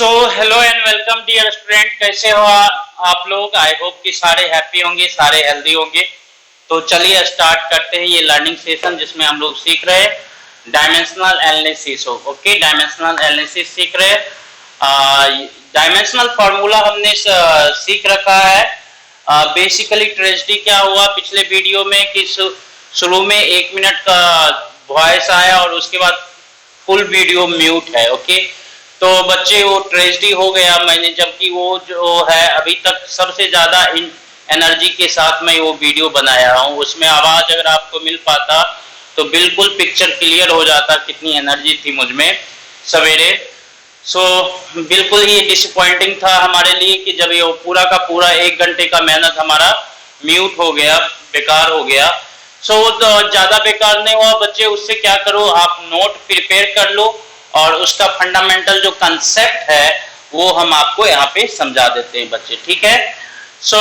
So hello and welcome dear student. कैसे हो आप लोग? आई होप कि सारे हैप्पी होंगे, सारे हेल्दी होंगे। तो चलिए स्टार्ट करते हैं ये लर्निंग सेशन जिसमें हम लोग सीख रहे हैं dimensional analysis. Okay, dimensional analysis सीख रहे हैं। डायमेंशनल फार्मूला हमने सीख रखा है। बेसिकली ट्रेजेडी क्या हुआ पिछले वीडियो में कि शुरू में 1 मिनट का वॉइस आया और उसके बाद फुल वीडियो म्यूट है। ओके, तो बच्चे वो ट्रेजेडी हो गया मैंने, जबकि वो जो है अभी तक सबसे ज्यादा एनर्जी के साथ मैं वो वीडियो बनाया हूँ। उसमें आवाज अगर आपको मिल पाता तो बिल्कुल पिक्चर क्लियर हो जाता कितनी एनर्जी थी मुझ में सवेरे। सो बिल्कुल ही डिसअपॉइंटिंग था हमारे लिए कि जब ये पूरा का पूरा 1 घंटे का मेहनत हमारा म्यूट हो गया, बेकार हो गया। सो तो ज्यादा बेकार नहीं हुआ बच्चे। उससे क्या करो, आप नोट प्रिपेयर कर लो और उसका फंडामेंटल जो कंसेप्ट है वो हम आपको यहाँ पे समझा देते हैं बच्चे, ठीक है। सो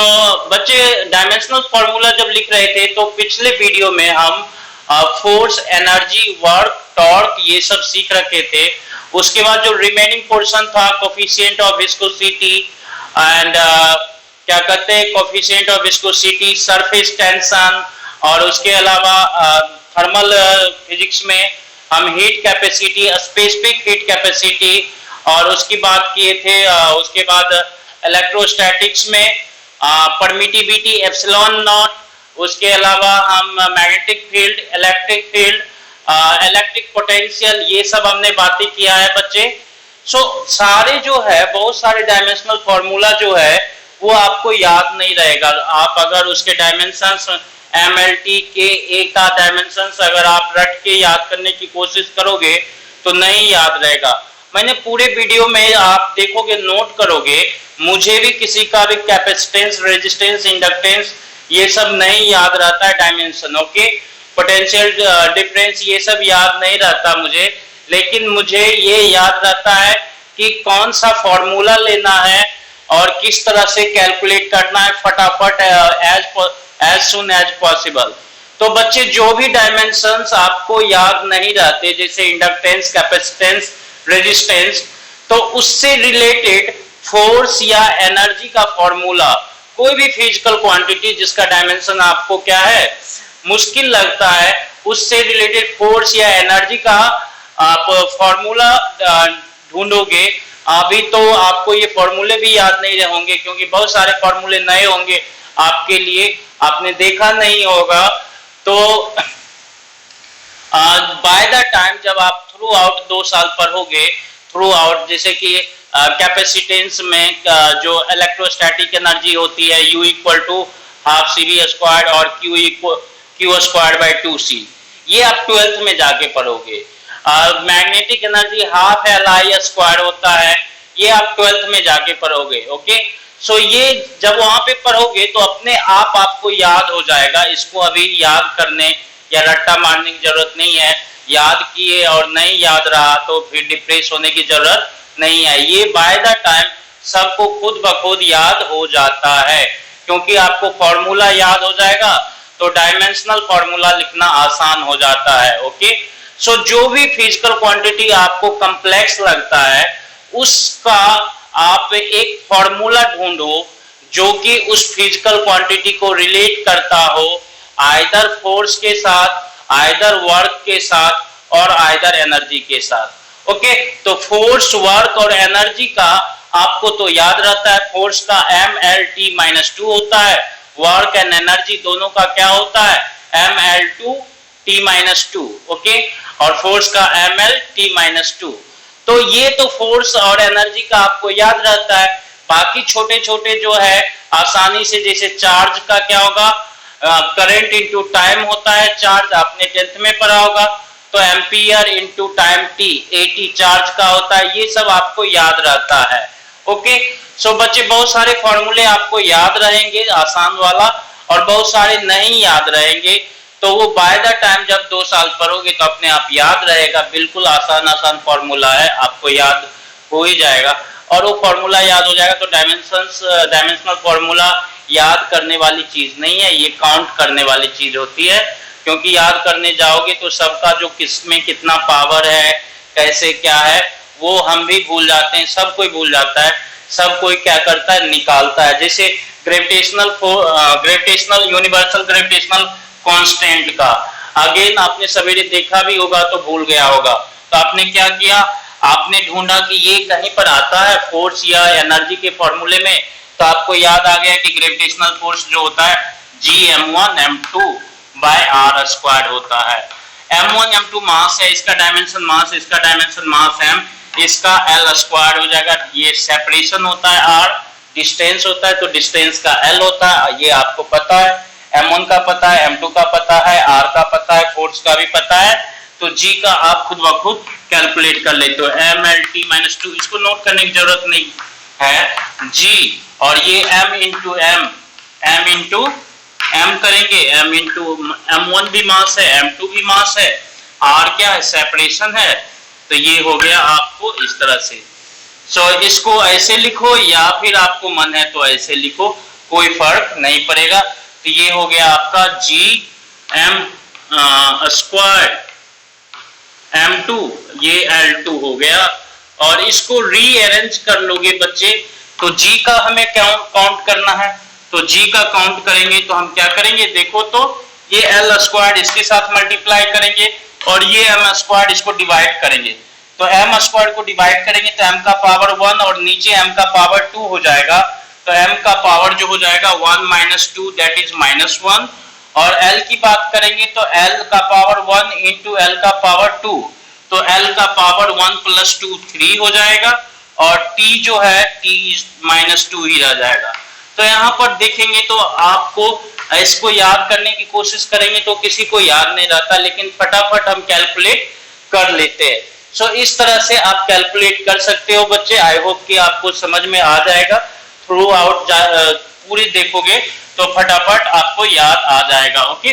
बच्चे डायमेंशनल फॉर्मूला जब लिख रहे थे तो पिछले वीडियो में हम फोर्स, एनर्जी, वर्क, टॉर्क ये सब सीख रखे थे। उसके बाद जो रिमेनिंग पोर्शन था कोफिशिएंट ऑफ विस्कोसिटी एंड क्या कहते हैं coefficient of viscosity, surface tension, और उसके अलावा थर्मल फिजिक्स में हम heat capacity, specific heat capacity, और उसकी बात किए थे। उसके बाद इलेक्ट्रोस्टैटिक्स में परमिटिविटी एप्सिलॉन नॉट, उसके अलावा हम magnetic field, electric field, electric potential, ये सब हमने बातें किया है बच्चे। सो सारे जो है बहुत सारे डायमेंशनल फॉर्मूला जो है वो आपको याद नहीं रहेगा। आप अगर उसके डायमेंशंस MLT के ए का डायमेंशंस अगर आप रट के याद करने की कोशिश करोगे तो नहीं याद रहेगा। मैंने पूरे वीडियो में आप देखोगे, नोट करोगे, मुझे भी किसी का भी कैपेसिटेंस, रेजिस्टेंस, इंडक्टेंस ये सब नहीं याद रहता है डायमेंशन। ओके, पोटेंशियल डिफरेंस ये सब याद नहीं रहता मुझे, लेकिन मुझे ये याद रहता है कि कौन सा फॉर्मूला लेना है और किस तरह से कैलकुलेट करना है फटाफट as soon as possible। तो बच्चे जो भी डायमेंशंस आपको याद नहीं रहते जैसे इंडक्टेंस, कैपेसिटेंस, रेजिस्टेंस, तो उससे रिलेटेड फोर्स या एनर्जी का फॉर्मूला, कोई भी फिजिकल क्वांटिटी जिसका डायमेंशन आपको क्या है मुश्किल लगता है, उससे रिलेटेड फोर्स या एनर्जी का आप फॉर्मूला ढूंढोगे। अभी तो आपको ये फॉर्मूले भी याद नहीं होंगे क्योंकि बहुत सारे फॉर्मूले नए होंगे आपके लिए, आपने देखा नहीं होगा। तो बाय द टाइम जब आप थ्रू आउट 2 साल पढ़ोगे, थ्रू आउट, जैसे कि कैपेसिटेंस में जो इलेक्ट्रोस्टैटिक एनर्जी होती है U = ½ CV² और Q²/2C, ये आप 12th में जाके पढ़ोगे। मैग्नेटिक एनर्जी ½ LI² होता है, ये आप 12th में जाके पढ़ोगे। ओके, सो ये जब वहां पे पढ़ोगे तो अपने आप आपको याद हो जाएगा। इसको अभी याद करने या रट्टा मारने की जरूरत नहीं है। याद किए और नहीं याद रहा तो फिर डिप्रेस होने की जरूरत नहीं है। ये बाय द टाइम सबको खुद ब खुद याद हो जाता है क्योंकि आपको फॉर्मूला याद हो जाएगा तो डायमेंशनल फॉर्मूला लिखना आसान हो जाता है। ओके, सो जो भी फिजिकल क्वांटिटी आपको कॉम्प्लेक्स लगता है उसका आप एक फॉर्मूला ढूंढो जो कि उस फिजिकल क्वांटिटी को रिलेट करता हो, आइदर फोर्स के साथ, आइदर वर्क के साथ और आइदर एनर्जी के साथ। ओके, तो फोर्स, वर्क और एनर्जी का आपको तो याद रहता है। फोर्स का MLT-2 होता है, वर्क एंड एनर्जी दोनों का क्या होता है ML2T-2। ओके, और फोर्स का MLT-2। तो ये तो फोर्स और एनर्जी का आपको याद रहता है। बाकी छोटे छोटे जो है आसानी से, जैसे चार्ज का क्या होगा, करंट इनटू टाइम होता है, चार्ज आपने 10th में पढ़ा होगा, तो ampere into time t, AT charge का होता है, ये सब आपको याद रहता है। ओके, सो बच्चे बहुत सारे फॉर्मूले आपको याद रहेंगे आसान वाला और बहुत सारे नहीं याद रहेंगे। तो वो बाय द टाइम जब 2 साल पढ़ोगे तो अपने आप याद रहेगा। बिल्कुल आसान फॉर्मूला है, आपको याद हो ही जाएगा और वो फॉर्मूला याद हो जाएगा। तो डायमेंशनल फॉर्मूला याद करने वाली चीज नहीं है, ये काउंट करने वाली चीज होती है। क्योंकि याद करने जाओगे तो सबका जो किसमें कितना पावर है, कैसे क्या है, वो हम भी भूल जाते हैं, सब कोई भूल जाता है, सब कोई क्या करता है, निकालता है। जैसे ग्रेविटेशनल यूनिवर्सल ग्रेविटेशनल कांस्टेंट का अगेन आपने सवेरे देखा भी होगा तो भूल गया होगा, तो आपने क्या किया, आपने ढूंढा कि ये कहीं पर आता है फोर्स या एनर्जी के फॉर्मूले में, तो आपको याद आ गया कि ग्रेविटेशनल फोर्स जो होता है Gm1m2 बाय r स्क्वायर होता है। m1 m2 मास है, इसका डायमेंशन मास, इसका डायमेंशन मास m, इसका l स्क्वायर हो जाएगा। ये सेपरेशन होता है r, डिस्टेंस होता है तो डिस्टेंस का l होता है, ये आपको पता है। m1 का पता है, m2 का पता है, r का पता है, फोर्स का भी पता है, तो g का आप खुद ब खुद कैलकुलेट कर लेते हो, mLT-2, इसको नोट करने की जरूरत नहीं है। g और ये m इंटू m करेंगे, m इंटू m1 भी मास है, m2 भी मास है, r क्या है, सेपरेशन है, तो ये हो गया आपको इस तरह से। इसको ऐसे लिखो या फिर आपको मन है तो ऐसे लिखो, कोई फर्क नहीं पड़ेगा। तो ये हो गया आपका Gm स्क्वायर m2, ये L2 हो गया। और इसको रीअरेंज कर लोगे बच्चे तो G का हमें काउंट करना है, तो G का काउंट करेंगे तो हम क्या करेंगे, देखो तो ये L स्क्वायर इसके साथ मल्टीप्लाई करेंगे और ये m स्क्वायर इसको डिवाइड करेंगे, तो m स्क्वायर को डिवाइड करेंगे तो m का पावर 1 और नीचे m का पावर 2 हो जाएगा, तो m का पावर जो हो जाएगा 1 माइनस 2 दैट इज -1। और l की बात करेंगे तो l का पावर 1 इंटू l का पावर 2, तो l का पावर 1 प्लस 2 3 हो जाएगा और t जो है t -2 ही रह जाएगा। तो यहाँ पर देखेंगे तो आपको इसको याद करने की कोशिश करेंगे तो किसी को याद नहीं रहता, लेकिन फटाफट हम कैलकुलेट कर लेते हैं। इस तरह से आप कैलकुलेट कर सकते हो बच्चे। आई होप कि आपको समझ में आ जाएगा, थ्रू आउट पूरी देखोगे तो फटाफट आपको याद आ जाएगा। ओके,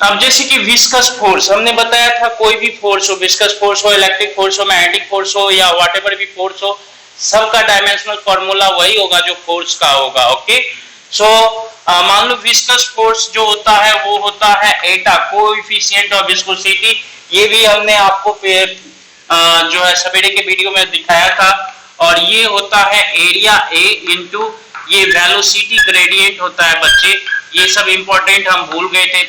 अब जैसे कि विस्कस फोर्स हमने बताया था, कोई भी फोर्स हो, विस्कस फोर्स हो, इलेक्ट्रिक फोर्स हो, मैग्नेटिक फोर्स हो या व्हाटएवर भी फोर्स हो, सबका डायमेंशनल फॉर्मूला वही होगा जो फोर्स का होगा। ओके, मान लो विस्कस फोर्स जो होता है वो होता है एटा, कोएफिशिएंट ऑफ विस्कोसिटी। ये भी हमने आपको जो है सवेरे के वीडियो में दिखाया था। और ये होता है एरिया ए इंटू ये वेलोसिटी ग्रेडियंट होता है बच्चे। ये सब इंपॉर्टेंट हम भूल गए थे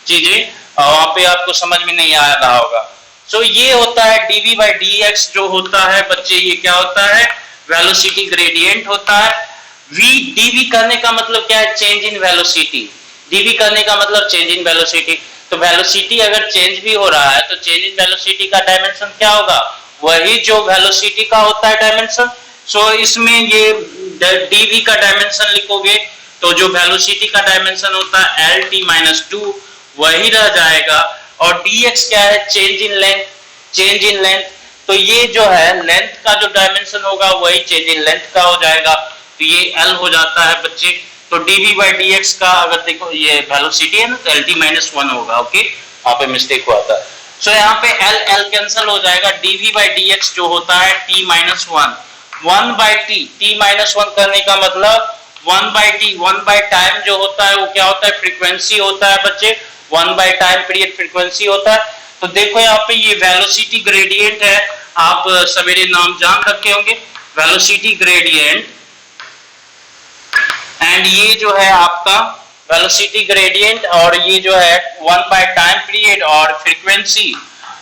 चीजें, वहां पे आपको समझ में नहीं आ रहा होगा। ये होता है dv by dx जो होता है बच्चे, ये क्या होता है, वेलोसिटी ग्रेडियंट होता है। dv करने का मतलब क्या है, चेंज इन वेलोसिटी। dv करने का मतलब चेंज इन वेलोसिटी, तो वेलोसिटी अगर चेंज भी हो रहा है तो चेंज इन वेलोसिटी का डायमेंशन क्या होगा, वही जो वेलोसिटी का होता है डायमेंशन। इसमें ये dv का डायमेंशन लिखोगे तो जो वेलोसिटी का डायमेंशन होता है lt-2 वही रह जाएगा। और dx क्या है, change in length, change in length, तो ये जो है लेंथ का जो डायमेंशन होगा वही चेंज इन लेंथ का हो जाएगा, तो ये l हो जाता है बच्चे। तो dv by dx का अगर देखो ये वेलोसिटी है ना तो lt-1 होगा। ओके, वहां पे मिस्टेक हुआ था। यहाँ पे l कैंसिल हो जाएगा, dv by dx जो होता है t-1, 1 by t-1 करने का मतलब 1 by t, 1 by टाइम जो होता है वो क्या होता है, फ्रीक्वेंसी होता है बच्चे, 1 by टाइम पीरियड फ्रीक्वेंसी होता है। तो देखो यहाँ पे ये वेलोसिटी ग्रेडियंट है, आप सवेरे नाम जान रखे होंगे, वेलोसिटी ग्रेडियंट। एंड ये जो है आपका वेलोसिटी ग्रेडियंट और ये जो है 1 by टाइम पीरियड और फ्रीक्वेंसी,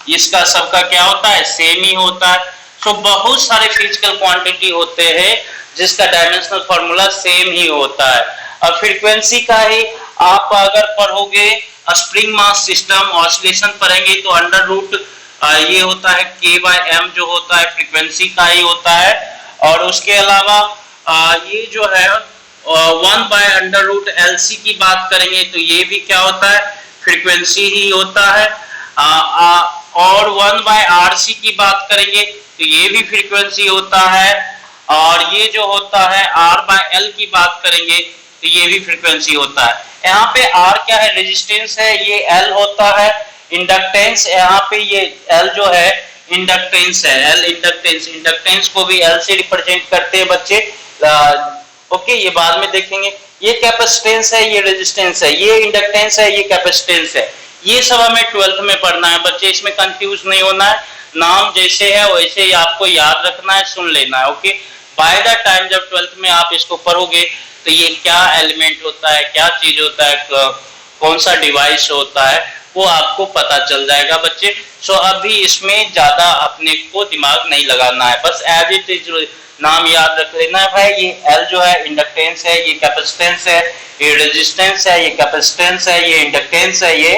इसका सबका क्या होता है, सेम ही होता है। बहुत सारे फिजिकल क्वांटिटी होते हैं जिसका डायमेंशनल फॉर्मूला सेम ही होता है। अब फ्रीक्वेंसी का ही आप अगर पढ़ोगे स्प्रिंग मास सिस्टम ऑसिलेशन पढ़ेंगे तो अंडर रूट ये होता है k/m जो होता है फ्रीक्वेंसी का ही होता है। और उसके अलावा ये जो है 1/√LC की बात करेंगे तो ये भी क्या होता है, फ्रीक्वेंसी ही होता है। और 1/RC की बात करेंगे तो ये भी फ्रीक्वेंसी होता है। और ये जो होता है R/L की बात करेंगे तो ये भी फ्रीक्वेंसी होता है। यहाँ पे R क्या है, रेजिस्टेंस है, ये L होता है इंडक्टेंस, यहाँ पे ये L जो है इंडक्टेंस है, L इंडक्टेंस, इंडक्टेंस को भी L से रिप्रेजेंट करते हैं बच्चे। ओके, ये बाद में देखेंगे। ये कैपेसिटेंस है, ये रेजिस्टेंस है, ये इंडक्टेंस है, ये कैपेसिटेंस है। ये सब हमें 12th में पढ़ना है बच्चे, इसमें कंफ्यूज नहीं होना है। नाम जैसे है वैसे ही आपको याद रखना है, सुन लेना है। ओके, बाय द टाइम जब 12th में आप इसको पढ़ोगे तो ये क्या एलिमेंट होता है, क्या चीज होता है, कौन सा डिवाइस होता है, वो आपको पता चल जाएगा बच्चे। सो अभी इसमें ज्यादा अपने को दिमाग नहीं लगाना है, बस एज इट इज नाम याद रख लेना है भाई। ये एल जो है इंडक्टेंस है, ये कैपेसिटेंस है, ये रेजिस्टेंस है, ये कैपेसिटेंस है, ये इंडक्टेंस है, ये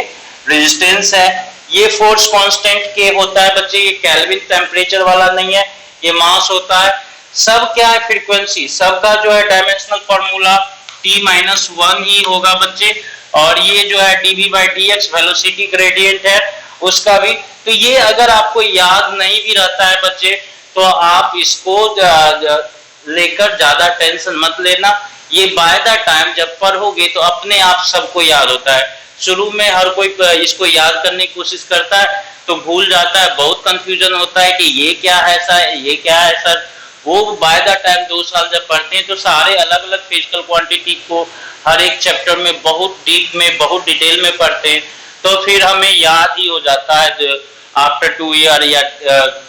रेजिस्टेंस है। ये फोर्स कांस्टेंट के होता है बच्चे, ये केल्विन टेम्परेचर वाला नहीं है, ये मास होता है। सब क्या है, फ्रीक्वेंसी, सबका जो है डायमेंशनल फॉर्मूला T-1 ही होगा बच्चे। और ये जो है dv/dx वेलोसिटी ग्रेडियंट है उसका भी। तो ये अगर आपको याद नहीं भी रहता है बच्चे तो आप इसको लेकर ज्यादा टेंशन मत लेना, ये बाय द टाइम जब पढ़ोगे तो अपने आप सबको याद होता है। शुरू में हर कोई इसको याद करने की कोशिश करता है तो भूल जाता है, बहुत कंफ्यूजन होता है कि ये क्या है सर, ये क्या है सर। वो बाय द टाइम 2 साल जब पढ़ते हैं तो सारे अलग अलग फिजिकल क्वांटिटी को हर एक चैप्टर में बहुत डीप में, बहुत डिटेल में पढ़ते हैं तो फिर हमें याद ही हो जाता है आफ्टर 2 ईयर या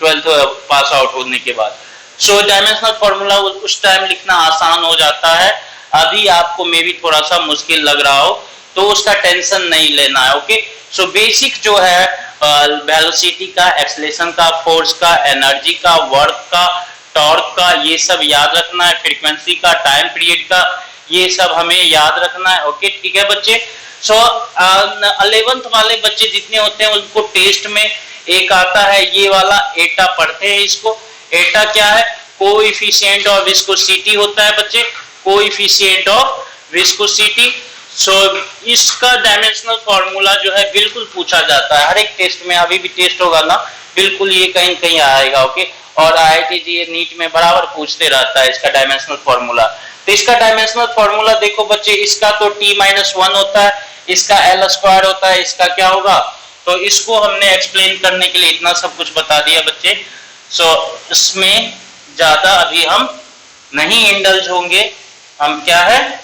12th पास आउट होने के बाद। सो डायमेंशनल फॉर्मूला उस टाइम लिखना आसान हो जाता है, अभी आपको मे भी थोड़ा सा मुश्किल लग रहा हो तो उसका टेंशन नहीं लेना है। ओके, सो बेसिक जो है वेलोसिटी का, एक्सेलरेशन का, फोर्स का, एनर्जी का, वर्क का, टॉर्क का, ये सब याद रखना है। फ्रीक्वेंसी का, टाइम पीरियड का, ये सब हमें याद रखना है। ओके, ठीक है बच्चे। सो 11th वाले बच्चे जितने होते हैं उनको टेस्ट में एक आता है ये वाला एटा, पढ़ते हैं इसको। एटा क्या है, कोएफिशिएंट ऑफ विस्कोसिटी होता है बच्चे, कोएफिशिएंट ऑफ विस्कोसिटी। सो इसका डायमेंशनल फॉर्मूला जो है बिल्कुल पूछा जाता है हर एक टेस्ट में, अभी भी टेस्ट होगा ना बिल्कुल ये कहीं कहीं आएगा। ओके, और IIT जी नीट में बराबर पूछते रहता है इसका डायमेंशनल फॉर्मूला। तो इसका डायमेंशनल फॉर्मूला देखो बच्चे, इसका तो T-1 होता है, इसका L² होता है, इसका क्या होगा। तो इसको हमने एक्सप्लेन करने के लिए इतना सब कुछ बता दिया बच्चे। सो इसमें ज्यादा अभी हम नहीं इंडल्ज होंगे, हम क्या है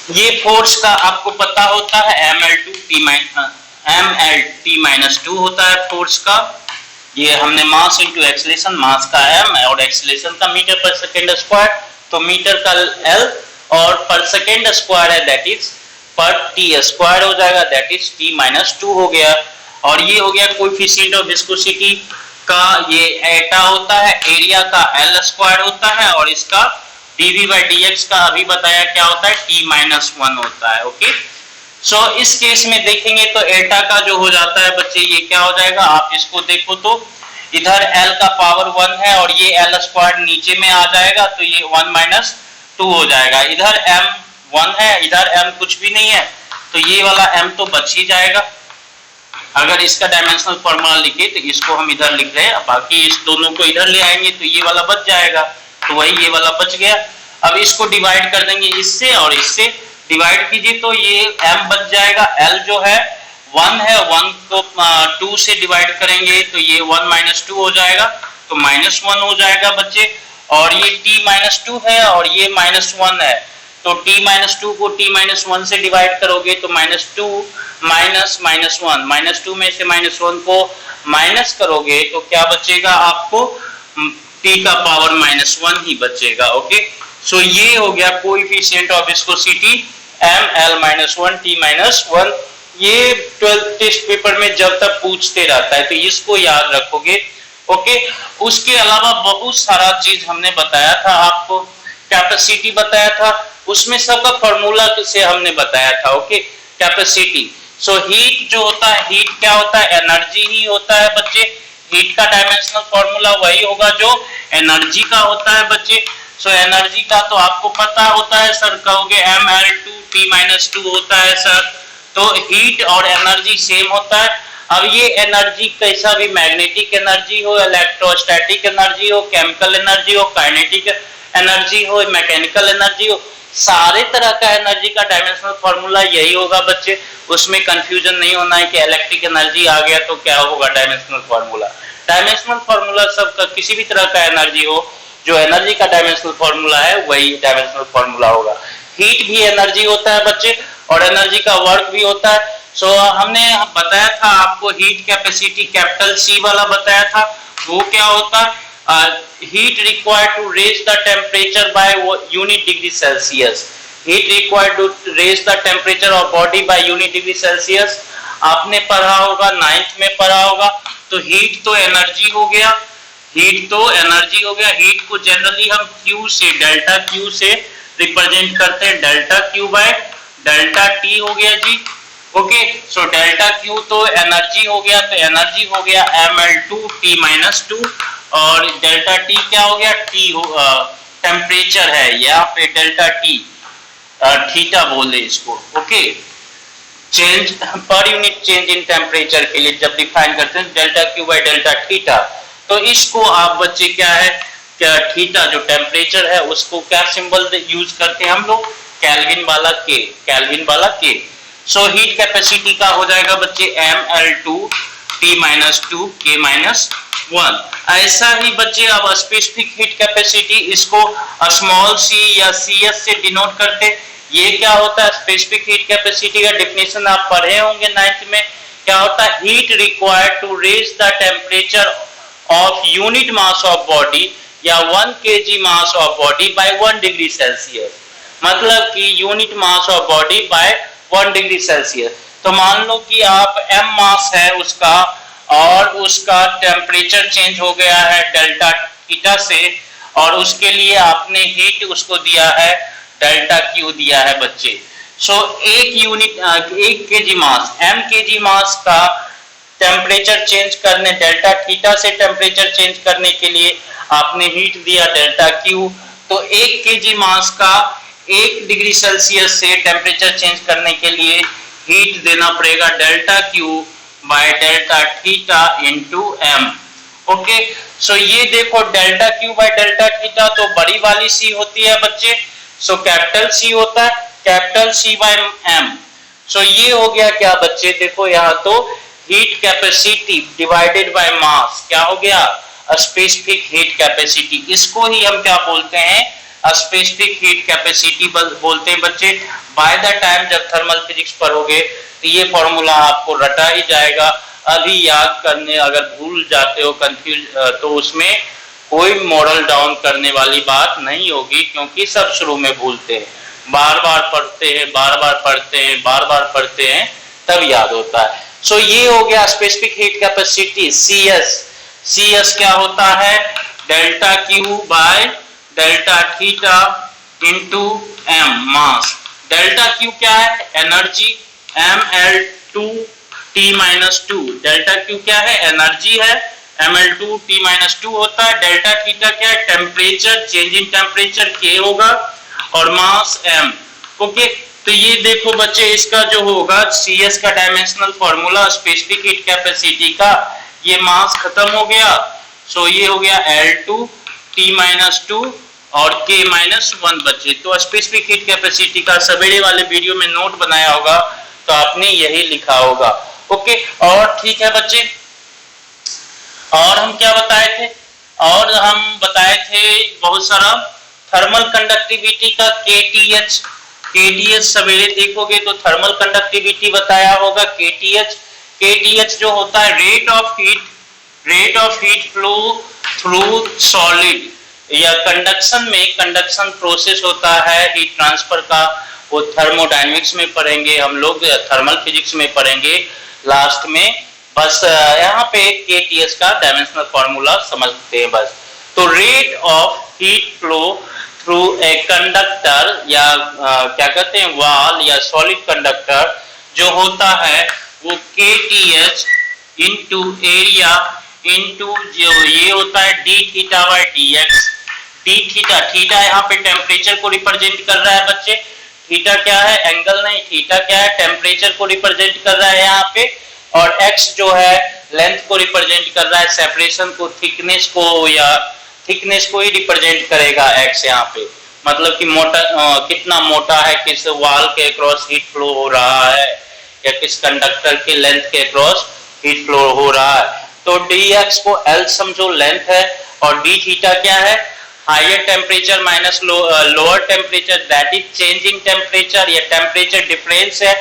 ये फोर्स का आपको पता होता है MLT-2 होता है फोर्स का। ये हमने मास इंटू एक्सेलरेशन, मास का m और एक्सेलरेशन का मीटर पर सेकेंड स्क्वायर, तो मीटर का L और पर सेकेंड स्क्वायर है दैट इज पर t स्क्वायर हो जाएगा, दैट इज T-2 हो गया। और ये हो गया कोएफिशिएंट ऑफ विस्कोसिटी का, ये एटा होता है, एरिया का L² होता है और इसका dv/dx का अभी बताया क्या होता है, T-1 होता है। ओके, सो इस केस में देखेंगे तो एटा का जो हो जाता है बच्चे ये क्या हो जाएगा, आप इसको देखो तो इधर L का पावर 1 है और ये L² नीचे में आ जाएगा तो ये 1 - 2 हो जाएगा। इधर m 1 है, इधर m कुछ भी नहीं है तो ये वाला m तो बच ही जाएगा। अगर इसका डायमेंशनल फॉर्मूला लिखे तो इसको हम इधर लिख रहे हैं, बाकी इस दोनों को इधर ले आएंगे तो ये वाला बच जाएगा, तो वही ये वाला बच गया। अब इसको डिवाइड कर देंगे इससे और इससे, डिवाइड कीजिए तो ये m बच जाएगा। L जो है 1 है, 1 को 2 से डिवाइड करेंगे तो ये 1 - 2 हो जाएगा, तो -1 हो जाएगा बच्चे। और ये T-2 है और ये -1 है, तो T-2 को T-1 से डिवाइड करोगे तो -2 -1 में से -1 को माइनस करोगे तो क्या बचेगा आपको, T का पावर -1 ही बचेगा। ओके, सो ये हो गया coefficient of viscosity ML-1 T-1। ये 12th टेस्ट पेपर में जब तक पूछते रहता है तो इसको याद रखोगे। ओके, उसके अलावा बहुत सारा चीज हमने बताया था आपको, कैपेसिटी बताया था, उसमें सबका फॉर्मूला से हमने बताया था। ओके, कैपेसिटी, सो हीट जो होता है, हीट क्या होता है, एनर्जी ही होता है बच्चे। हीट का डायमेंशनल फॉर्मूला वही होगा जो एनर्जी का होता है बच्चे। सो एनर्जी का तो आपको पता होता है सर, कहोगे ML2T-2 होता है सर, तो हीट और एनर्जी सेम होता है। अब ये एनर्जी कैसा भी, मैग्नेटिक एनर्जी हो, इलेक्ट्रोस्टैटिक एनर्जी हो, केमिकल एनर्जी हो, काइनेटिक एनर्जी हो, मैकेनिकल एनर्जी हो, सारे तरह का एनर्जी का डायमेंशनल फॉर्मूला यही होगा बच्चे। उसमें कंफ्यूजन नहीं होना है कि इलेक्ट्रिक एनर्जी आ गया तो क्या होगा डायमेंशनल फॉर्मूला। डायमेंशनल फॉर्मूला सबका, किसी भी तरह का एनर्जी हो, जो एनर्जी का डायमेंशनल फॉर्मूला है वही डायमेंशनल फॉर्मूला होगा। हीट भी एनर्जी होता है बच्चे, और एनर्जी का वर्क भी होता है। सो हमने बताया था आपको हीट कैपेसिटी कैपिटल C वाला बताया था, वो क्या होता है, heat required to raise the temperature by unit degree Celsius, heat required to raise the temperature of body by unit degree Celsius. आपने पढ़ा होगा, 9th में पढ़ा होगा। तो हीट तो एनर्जी हो गया, हीट तो एनर्जी हो गया। हीट को जनरली हम Q से, डेल्टा Q से रिप्रेजेंट करते हैं, delta Q by delta T हो गया जी। ओके, सो डेल्टा Q तो एनर्जी हो गया, तो एनर्जी हो गया mL2T-2 और डेल्टा T क्या हो गया, T टेम्परेचर है, यहाँ पे डेल्टा T थीटा बोले इसको। Okay, change per unit change in temperature के लिए जब डिफाइन करते हैं delta Q by delta theta, तो इसको आप बच्चे क्या है, क्या थीटा जो टेम्परेचर है उसको क्या सिंबल यूज करते हैं हम लोग, केल्विन वाला K, केल्विन वाला K। सो हीट कैपेसिटी का हो जाएगा बच्चे mL2T-2 K-1। ऐसा ही बच्चे अब स्पेसिफिक हीट कैपेसिटी इसको स्मॉल c या CS से डिनोट करते। ये क्या होता है, स्पेसिफिक हीट कैपेसिटी का डेफिनेशन आप पढ़े होंगे 9th में। क्या होता है, heat required to raise the temperature of unit mass of body या 1 kg mass of body by 1 degree Celsius, मतलब कि unit mass of body by 1 degree Celsius. तो मान लो कि आप m मास है उसका और उसका टेम्परेचर चेंज हो गया है डेल्टा थीटा से, और उसके लिए आपने हीट उसको दिया है डेल्टा Q दिया है बच्चे। सो एक यूनिट 1 kg मास, m kg मास का टेम्परेचर चेंज करने, डेल्टा थीटा से टेम्परेचर चेंज करने के लिए आपने हीट दिया डेल्टा Q। तो 1 kg मास का 1 डिग्री सेल्सियस से टेम्परेचर चेंज करने के लिए हीट देना पड़ेगा delta Q by delta theta into m। Okay, so ये देखो delta Q by delta theta तो बड़ी वाली C होती है बच्चे, सो कैपिटल C होता है, कैपिटल C बाय m। सो ये हो गया क्या बच्चे, देखो यहाँ तो heat capacity divided by mass क्या हो गया, स्पेसिफिक हीट कैपेसिटी। इसको ही हम क्या बोलते हैं, स्पेसिफिक हीट कैपेसिटी बोलते हैं बच्चे। बाय द टाइम जब थर्मल फिजिक्स पढ़ोगे तो ये फॉर्मूला आपको रटा ही जाएगा। अभी याद करने अगर भूल जाते हो, कंफ्यूज, तो उसमें कोई मॉडल डाउन करने वाली बात नहीं होगी, क्योंकि सब शुरू में भूलते हैं, बार बार पढ़ते हैं, बार बार पढ़ते हैं, बार बार पढ़ते हैं, तब याद होता है। सो ये हो गया specific heat capacity CS। CS क्या होता है, delta Q by delta theta into m mass. Delta Q क्या है, एनर्जी, mL2T-2। डेल्टा Q क्या है, एनर्जी है, mL2T-2 होता है। डेल्टा थीटा क्या है, temperature, change in temperature K होगा, और मास m। ओके, तो ये देखो बच्चे इसका जो होगा CS का dimensional formula specific heat capacity का, ये मास खत्म हो गया। सो ये हो गया L2T-2 और K-1 बच्चे। तो स्पेसिफिक हीट कैपेसिटी का सवेरे वाले वीडियो में नोट बनाया होगा, तो आपने यही लिखा होगा। ओके, और ठीक है बच्चे, और हम क्या बताए थे, और हम बताए थे बहुत सारा थर्मल कंडक्टिविटी का KTH। KTH सवेरे देखोगे तो थर्मल कंडक्टिविटी बताया होगा KTH जो होता है rate of heat flow through solid, या कंडक्शन में, कंडक्शन प्रोसेस होता है हीट ट्रांसफर का, वो थर्मोडायनेमिक्स में पढ़ेंगे हम लोग, थर्मल फिजिक्स में पढ़ेंगे लास्ट में। बस यहाँ पे KTH का डायमेंशनल फॉर्मूला समझते हैं बस। तो rate of heat flow through a conductor, या क्या कहते हैं वॉल या सॉलिड कंडक्टर जो होता है, वो KTH इंटू एरिया इंटू जो ये होता है d theta by dx। d theta, theta यहाँ पे टेम्परेचर को रिप्रेजेंट कर रहा है बच्चे। थीटा क्या है, एंगल नहीं, थीटा क्या है, टेम्परेचर को रिप्रेजेंट कर रहा है यहाँ पे, और x जो है लेंथ को रिप्रेजेंट कर रहा है, सेपरेशन को, थिकनेस को, या थिकनेस को ही रिप्रेजेंट करेगा x यहाँ पे, मतलब कि मोटा, कितना मोटा है, किस वॉल के अक्रॉस हीट फ्लो हो रहा है, या किस कंडक्टर के लेंथ के अक्रॉस हीट फ्लो हो रहा है। तो dx को L समझो लेंथ है, और d थीटा क्या है, higher temperature minus lower temperature, that is change in temperature, या टेम्परेचर डिफरेंस है।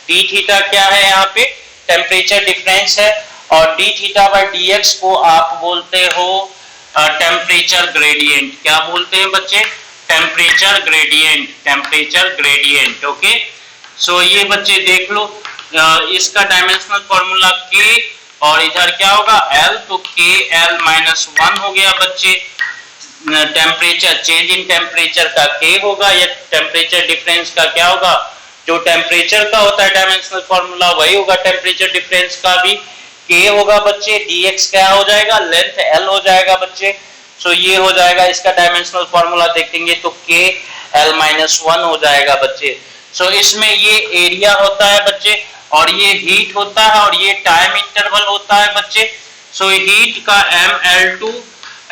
डी थीटा क्या है यहाँ पे, टेम्परेचर डिफरेंस है। और D theta by D X को आप बोलते हो टेम्परेचर ग्रेडियंट। क्या बोलते हैं बच्चे, temperature gradient, temperature gradient. Okay, so ये बच्चे देख लो, इसका डायमेंशनल फॉर्मूला के और इधर क्या होगा L, तो के L माइनस 1 हो गया बच्चे। टेम्परेचर चेंज इन टेम्परेचर का के होगा, या टेम्परेचर डिफरेंस का क्या होगा, जो टेम्परेचर का होता है डायमेंशनल फॉर्मूला वही होगा टेम्परेचर डिफरेंस का भी, के होगा बच्चे। dx क्या हो जाएगा, लेंथ L हो जाएगा बच्चे। सो ये हो जाएगा, इसका डायमेंशनल फॉर्मूला देखेंगे तो के L माइनस 1 हो जाएगा बच्चे। सो इसमें ये एरिया होता है बच्चे, और ये हीट होता है, और ये टाइम इंटरवल होता है बच्चे। सो हीट का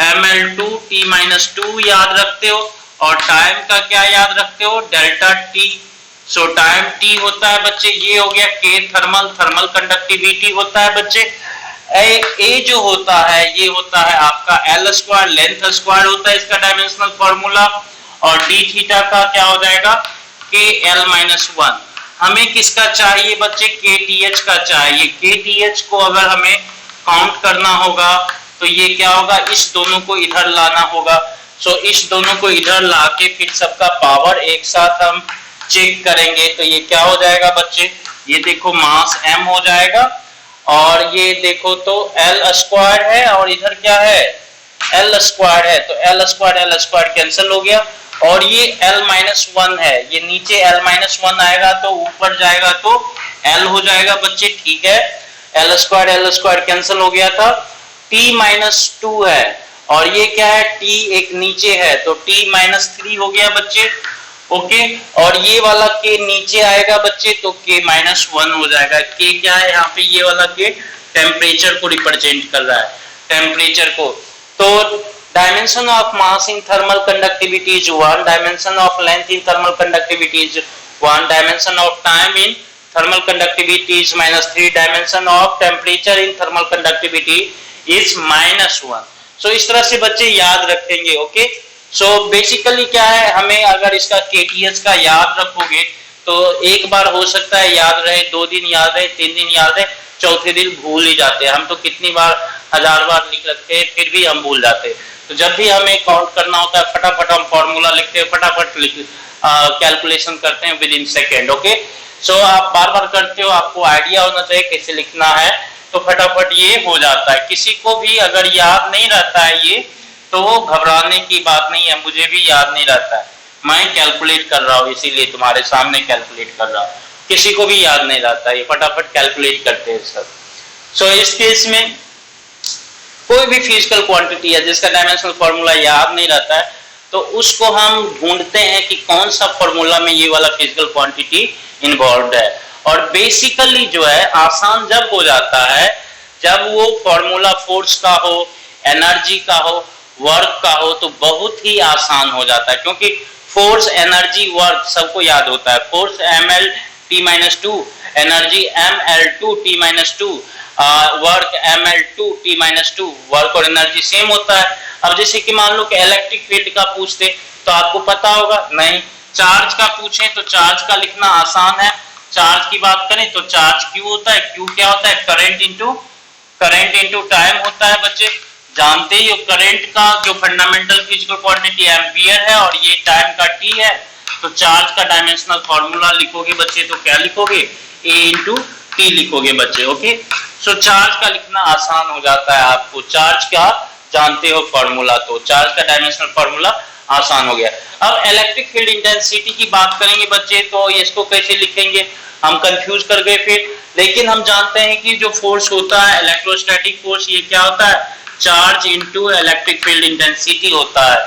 ml2 t माइनस 2 याद रखते हो, और टाइम का क्या याद रखते हो, डेल्टा t। सो टाइम t होता है बच्चे, ये हो गया k थर्मल, थर्मल कंडक्टिविटी होता है बच्चे। ए जो होता है ये होता है आपका L स्क्वायर, लेंथ स्क्वायर होता है इसका डायमेंशनल फॉर्मूला। और डी थीटा का क्या हो जाएगा, के L माइनस 1। हमें किसका चाहिए बच्चे, के टी एच का चाहिए। के टी एच को अगर हमें काउंट करना होगा तो ये क्या होगा, इस दोनों को इधर लाना होगा। सो इस दोनों को इधर लाके फिर सबका पावर एक साथ हम चेक करेंगे। तो ये क्या हो जाएगा बच्चे, ये देखो मास m हो जाएगा, और ये देखो तो L स्क्वायर है, और इधर क्या है, L स्क्वायर है। तो L स्क्वायर कैंसिल हो गया, और ये L माइनस 1 है, ये नीचे L माइनस 1 आएगा तो ऊपर जाएगा तो L हो जाएगा बच्चे, ठीक है। L स्क्वायर कैंसिल हो गया था। T माइनस 2 है, और ये क्या है, T एक नीचे है तो T माइनस 3 हो गया बच्चे। ओके, और ये वाला K नीचे आएगा बच्चे तो K माइनस 1 हो जाएगा। K क्या है यहाँ पे, ये वाला K टेम्परेचर को रिप्रेजेंट कर रहा है, टेम्परेचर को। तो dimension of mass in thermal conductivity is 1, dimension of length in thermal conductivity is 1, dimension of time in thermal conductivity is -3, dimension of temperature in thermal conductivity is -1। so इस तरह से बच्चे याद रखेंगे। ओके, सो बेसिकली क्या है, हमें अगर इसका KTH का याद रखोगे तो एक बार हो सकता है याद रहे, 2 दिन याद रहे, 3 दिन याद रहे, चौथे दिन भूल ही जाते हैं। हम तो कितनी बार, 1000 बार लिख रखते हैं फिर भी हम भूल जाते हैं। तो जब भी हमें काउंट करना होता है फटाफट हम फॉर्मूला लिखते हैं, फटाफट कैलकुलेशन करते हैं विद इन सेकेंड। ओके, सो आप बार बार करते हो, आपको आइडिया होना चाहिए कैसे लिखना है, तो फटाफट ये हो जाता है। किसी को भी अगर याद नहीं रहता है ये, तो घबराने की बात नहीं है, मुझे भी याद नहीं रहता है, मैं कैलकुलेट कर रहा हूँ, इसीलिए तुम्हारे सामने कैलकुलेट कर रहा हूँ। किसी को भी याद नहीं रहता, ये फटाफट कैलकुलेट करते हैं सब। सो इस केस में कोई भी फिजिकल क्वांटिटी है जिसका डायमेंशनल फॉर्मूला याद नहीं रहता है, तो उसको हम ढूंढते हैं कि कौन सा फॉर्मूला में ये वाला फिजिकल क्वांटिटी इन्वॉल्व है। और बेसिकली जो है आसान जब हो जाता है जब वो फॉर्मूला फोर्स का हो, एनर्जी का हो, वर्क का हो, तो बहुत ही आसान हो जाता है, क्योंकि फोर्स, एनर्जी, वर्क सबको याद होता है। Force ml(T-2), energy ml(2)(T-2), work ml(2)(T-2), work और एनर्जी सेम होता है। अब जैसे कि मान लो कि इलेक्ट्रिक फील्ड का पूछते तो आपको पता होगा नहीं, चार्ज का पूछे तो चार्ज का लिखना आसान है। चार्ज की बात करें तो चार्ज Q होता है, Q क्या होता है, करंट इनटू टाइम होता है बच्चे। जानते ही हो करंट का जो फंडामेंटल फिजिकल क्वांटिटी एम्पियर है, और ये टाइम का T है। तो चार्ज का डायमेंशनल फॉर्मूला लिखोगे बच्चे तो क्या लिखोगे, A इंटू T लिखोगे बच्चे। ओके, सो चार्ज का लिखना आसान हो जाता है आपको, चार्ज का जानते हो फॉर्मूला, तो चार्ज का डायमेंशनल फॉर्मूला आसान हो गया। अब इलेक्ट्रिक फील्ड इंटेंसिटी की बात करेंगे बच्चे, तो इसको कैसे लिखेंगे, हम कंफ्यूज कर गए फिर। लेकिन हम जानते हैं कि जो फोर्स होता है इलेक्ट्रोस्टैटिक फोर्स, ये क्या होता है, charge into electric field intensity होता है।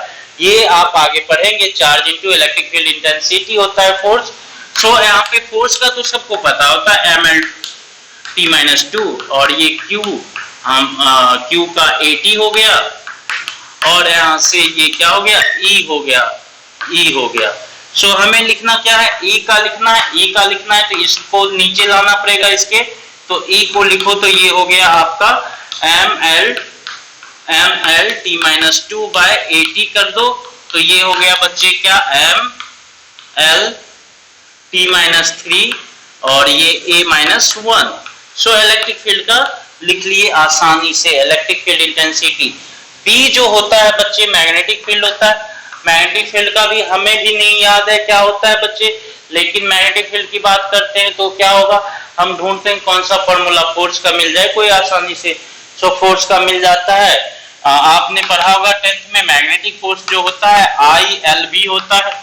ये आप आगे पढ़ेंगे, charge into electric field intensity होता है फोर्स। सो यहाँ पे फोर्स का तो सबको पता होता है ml(T-2), और ये Q Q का AT हो गया, और यहाँ से ये क्या हो गया, E हो गया। सो हमें लिखना क्या है, E का लिखना है, तो इसको नीचे लाना पड़ेगा इसके, तो E को लिखो तो ये हो गया आपका M L T minus 2 by A T कर दो, तो ये हो गया बच्चे क्या, एम एल टी माइनस 3 और ये ए माइनस 1। सो इलेक्ट्रिक फील्ड का लिख लिए आसानी से, इलेक्ट्रिक फील्ड इंटेंसिटी। बी जो होता है बच्चे मैग्नेटिक फील्ड होता है। मैग्नेटिक फील्ड का भी हमें भी नहीं याद है क्या होता है बच्चे, लेकिन मैग्नेटिक फील्ड की बात करते हैं तो क्या होगा, हम ढूंढते हैं कौन सा फॉर्मूला फोर्स का मिल जाए कोई आसानी से। सो फोर्स का मिल जाता है, आपने पढ़ा होगा 10th में मैग्नेटिक फोर्स जो होता है आई एल बी होता है,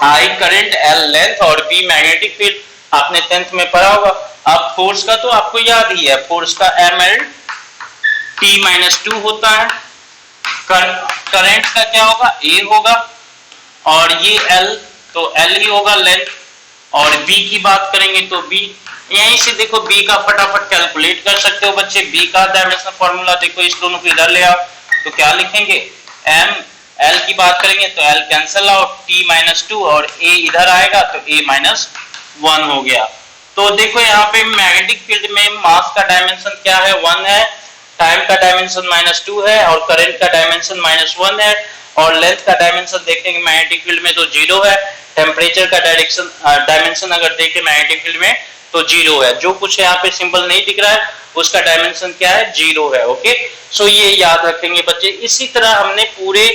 आई करंट, एल लेंथ और बी मैग्नेटिक फील्ड, आपने 10th में पढ़ा होगा। अब फोर्स का तो आपको याद ही है, फोर्स का एम एल टी माइनस 2 होता है, करंट का क्या होगा, ए होगा, और ये एल तो एल ही होगा लेंथ, और बी की बात करेंगे तो बी, यहीं से देखो बी का फटाफट कैलकुलेट कर सकते हो बच्चे। बी का डायमेंशन फॉर्मूला देखो, इस दोनों को इधर ले आओ तो क्या लिखेंगे, एम एल की बात करेंगे तो L cancel out, T minus 2 और ए इधर आएगा तो ए माइनस 1 हो गया। तो देखो यहाँ पे मैग्नेटिक फील्ड में मास का डायमेंशन क्या है, 1 है, टाइम का डायमेंशन -2 है और करंट का डायमेंशन -1 है, और लेंथ का डायमेंशन देखेंगे मैग्नेटिक फील्ड में तो 0 है, टेम्परेचर का डायमेंशन अगर देखें मैग्नेटिक फील्ड में तो 0 है। जो कुछ यहाँ पे सिंबल नहीं दिख रहा है उसका डायमेंशन क्या है, 0 है। ओके, सो ये याद रखेंगे बच्चे। इसी तरह हमने पूरे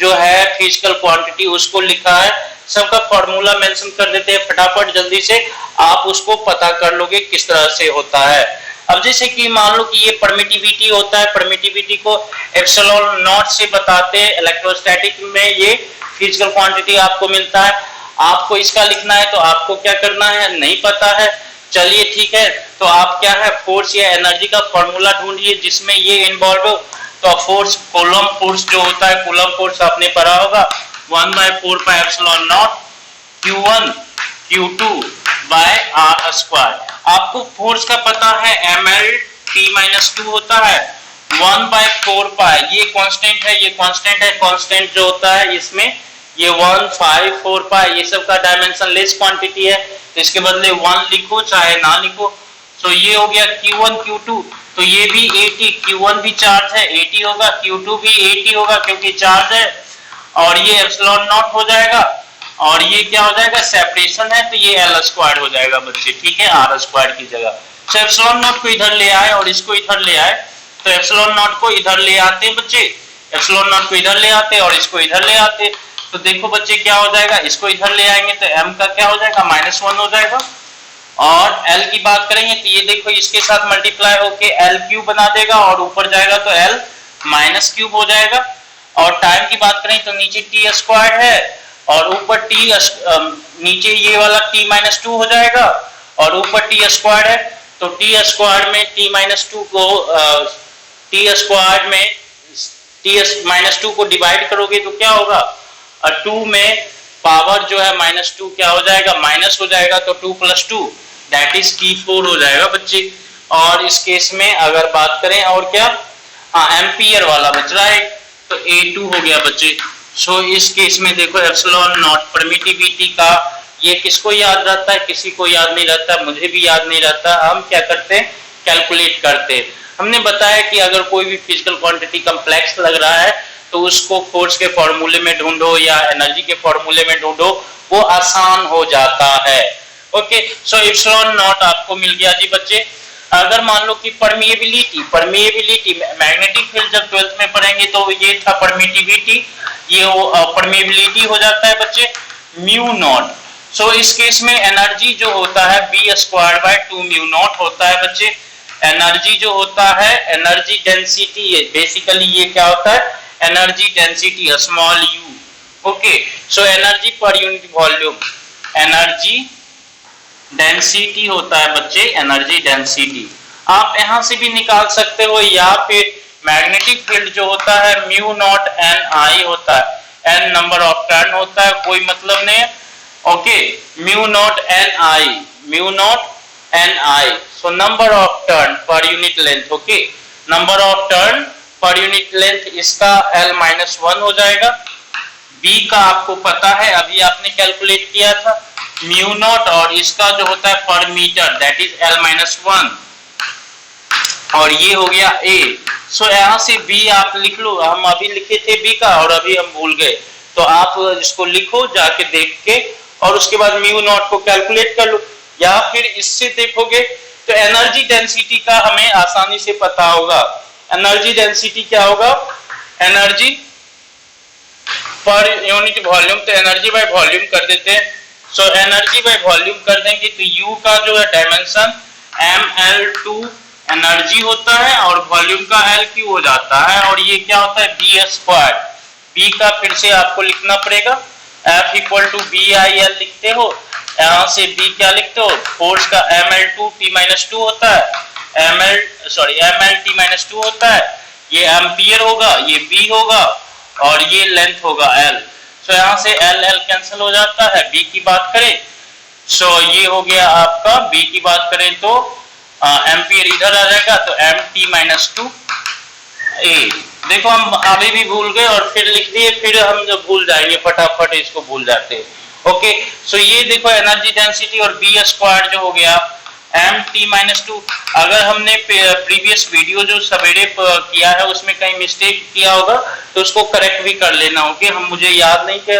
जो है फिजिकल क्वांटिटी उसको लिखा है, सबका फॉर्मूला मेंशन कर देते हैं फटाफट जल्दी से, आप उसको पता कर लोगे किस तरह से होता है। अब जैसे कि मान लो कि ये परमिटिविटी होता है, परमिटिविटी को एप्सिलॉन नॉट से बताते हैं इलेक्ट्रोस्टैटिक में, ये फिजिकल क्वांटिटी आपको मिलता है। आपको इसका लिखना है तो आपको क्या करना है, नहीं पता है, चलिए ठीक है, तो आप क्या है फोर्स या एनर्जी का फॉर्मूला ढूंढिए जिसमें ये इन्वॉल्व हो। तो फोर्स, कूलम फोर्स जो होता है, कूलम फोर्स आपने पढ़ा होगा 1/4πε0 Q1 Q2 by R square. आपको फोर्स का पता है ml t-2 होता है 1/4π, ये कांस्टेंट है, ये कांस्टेंट है, कांस्टेंट जो होता है इसमें ये 1, 5, 4π ये सब का डायमेंशन लेस क्वांटिटी है, तो इसके बदले 1 लिखो चाहे ना लिखो। तो ये हो गया Q1 Q2, तो ये भी 80, Q1 भी चार्ज है 80 होगा, Q2 भी 80 होगा क्योंकि चार्ज है, और ये एप्सिलॉन नॉट हो जाएगा, और ये क्या हो जाएगा, सेपरेशन है तो ये एल स्क्वायर हो जाएगा बच्चे, ठीक है, आर स्क्वायर की जगह। तो एप्सिलॉन नॉट को इधर ले आए और इसको इधर ले आए, तो एप्सिलॉन नॉट को इधर ले आते हैं बच्चे, एप्सिलॉन नॉट को इधर ले आते और इसको इधर ले आते, तो देखो बच्चे क्या हो जाएगा, इसको इधर ले आएंगे तो m का क्या हो जाएगा, -1 हो जाएगा, और l की बात करेंगे तो ये देखो इसके साथ मल्टीप्लाई होके l क्यूब बना देगा, और ऊपर जाएगा तो l माइनस क्यूब हो जाएगा। और टाइम की बात करें तो नीचे t स्क्वायर है और ऊपर t नीचे ये वाला t-2 हो जाएगा और ऊपर t स्क्वायर है, तो t स्क्वायर में t-2 को t स्क्वायर में t-2 को डिवाइड करोगे तो क्या होगा, 2 में पावर जो है -2 क्या हो जाएगा, माइनस हो जाएगा, तो 2 + 2 दैट इज t4 हो जाएगा बच्चे। और इस केस में अगर बात करें और क्या, एम्पियर वाला बच रहा है तो A2 हो गया बच्चे। सो इस केस में देखो एप्सिलॉन नॉट परमिटिविटी का, ये किसको याद रहता है, किसी को याद नहीं रहता, मुझे भी याद नहीं रहता, हम क्या करते हैं कैलकुलेट करते हैं। हमने बताया कि अगर कोई भी फिजिकल क्वांटिटी कॉम्प्लेक्स लग रहा है तो उसको फोर्स के फॉर्मूले में ढूंढो या एनर्जी के फॉर्मूले में ढूंढो, वो आसान हो जाता है। ओके, सो एप्सिलॉन नॉट आपको मिल गया जी बच्चे। अगर मान लो कि परमिएबिलिटी, परमिएबिलिटी मैग्नेटिक फील्ड जब 12th में पढ़ेंगे तो ये था परमिटिविटी, ये परमिएबिलिटी हो जाता है बच्चे म्यू नॉट। सो इस केस में एनर्जी जो होता है b²/2 म्यू नॉट होता है बच्चे। एनर्जी जो होता है, एनर्जी डेंसिटी है बेसिकली, ये क्या होता है, energy density small u। Okay, so energy per unit volume, energy density होता है बच्चे, एनर्जी डेंसिटी आप यहां से भी निकाल सकते हो, या फिर मैग्नेटिक फील्ड जो होता है म्यू नॉट एन आई होता है, एन नंबर ऑफ टर्न होता है, कोई मतलब नहीं है। Okay, mu not an I, mu not an I, so number of turn per unit length. Okay, number of turn per unit length, इसका l-1 हो जाएगा। b का आपको पता है, अभी आपने कैलकुलेट किया था म्यू नॉट, और इसका जो होता है पर मीटर दैट इज l-1, और ये हो गया a। सो यहाँ से बी आप लिख लो, हम अभी लिखे थे बी का और अभी हम भूल गए, तो आप इसको लिखो जाके देख के, और उसके बाद म्यू नॉट को कैलकुलेट कर लो, या फिर इससे देखोगे तो एनर्जी डेंसिटी का हमें आसानी से पता होगा। एनर्जी डेंसिटी क्या होगा, एनर्जी पर यूनिट वॉल्यूम, तो एनर्जी बाय वॉल्यूम कर देते हैं। सो एनर्जी बाय वॉल्यूम कर देंगे तो यू का जो है डायमेंशन ml2 एनर्जी होता है और वॉल्यूम का LQ हो जाता है, और ये क्या होता है बी स्क्वायर। बी का फिर से आपको लिखना पड़ेगा, F इक्वल टू BIL लिखते हो, यहाँ से बी क्या लिखते हो, फोर्स का ml2t-2 होता है, mlt-2 होता है, ये एम्पियर होगा, ये बी होगा और ये लेंथ होगा L। सो यहाँ से L कैंसिल हो जाता है। बी की बात करें सो ये हो गया आपका, बी की बात करें तो एम्पियर इधर आ जाएगा, तो mt-2 ए। देखो हम अभी भी भूल गए और फिर लिख दिए, फिर हम जब भूल जाएंगे फटाफट इसको भूल जाते हैं। ओके, सो ये देखो एनर्जी डेंसिटी और बी स्क्वायर जो हो गया mt-2। अगर हमने प्रीवियस वीडियो जो सवेरे किया है उसमें कहीं मिस्टेक किया होगा तो उसको करेक्ट भी कर लेना। ओके, हम मुझे याद नहीं कि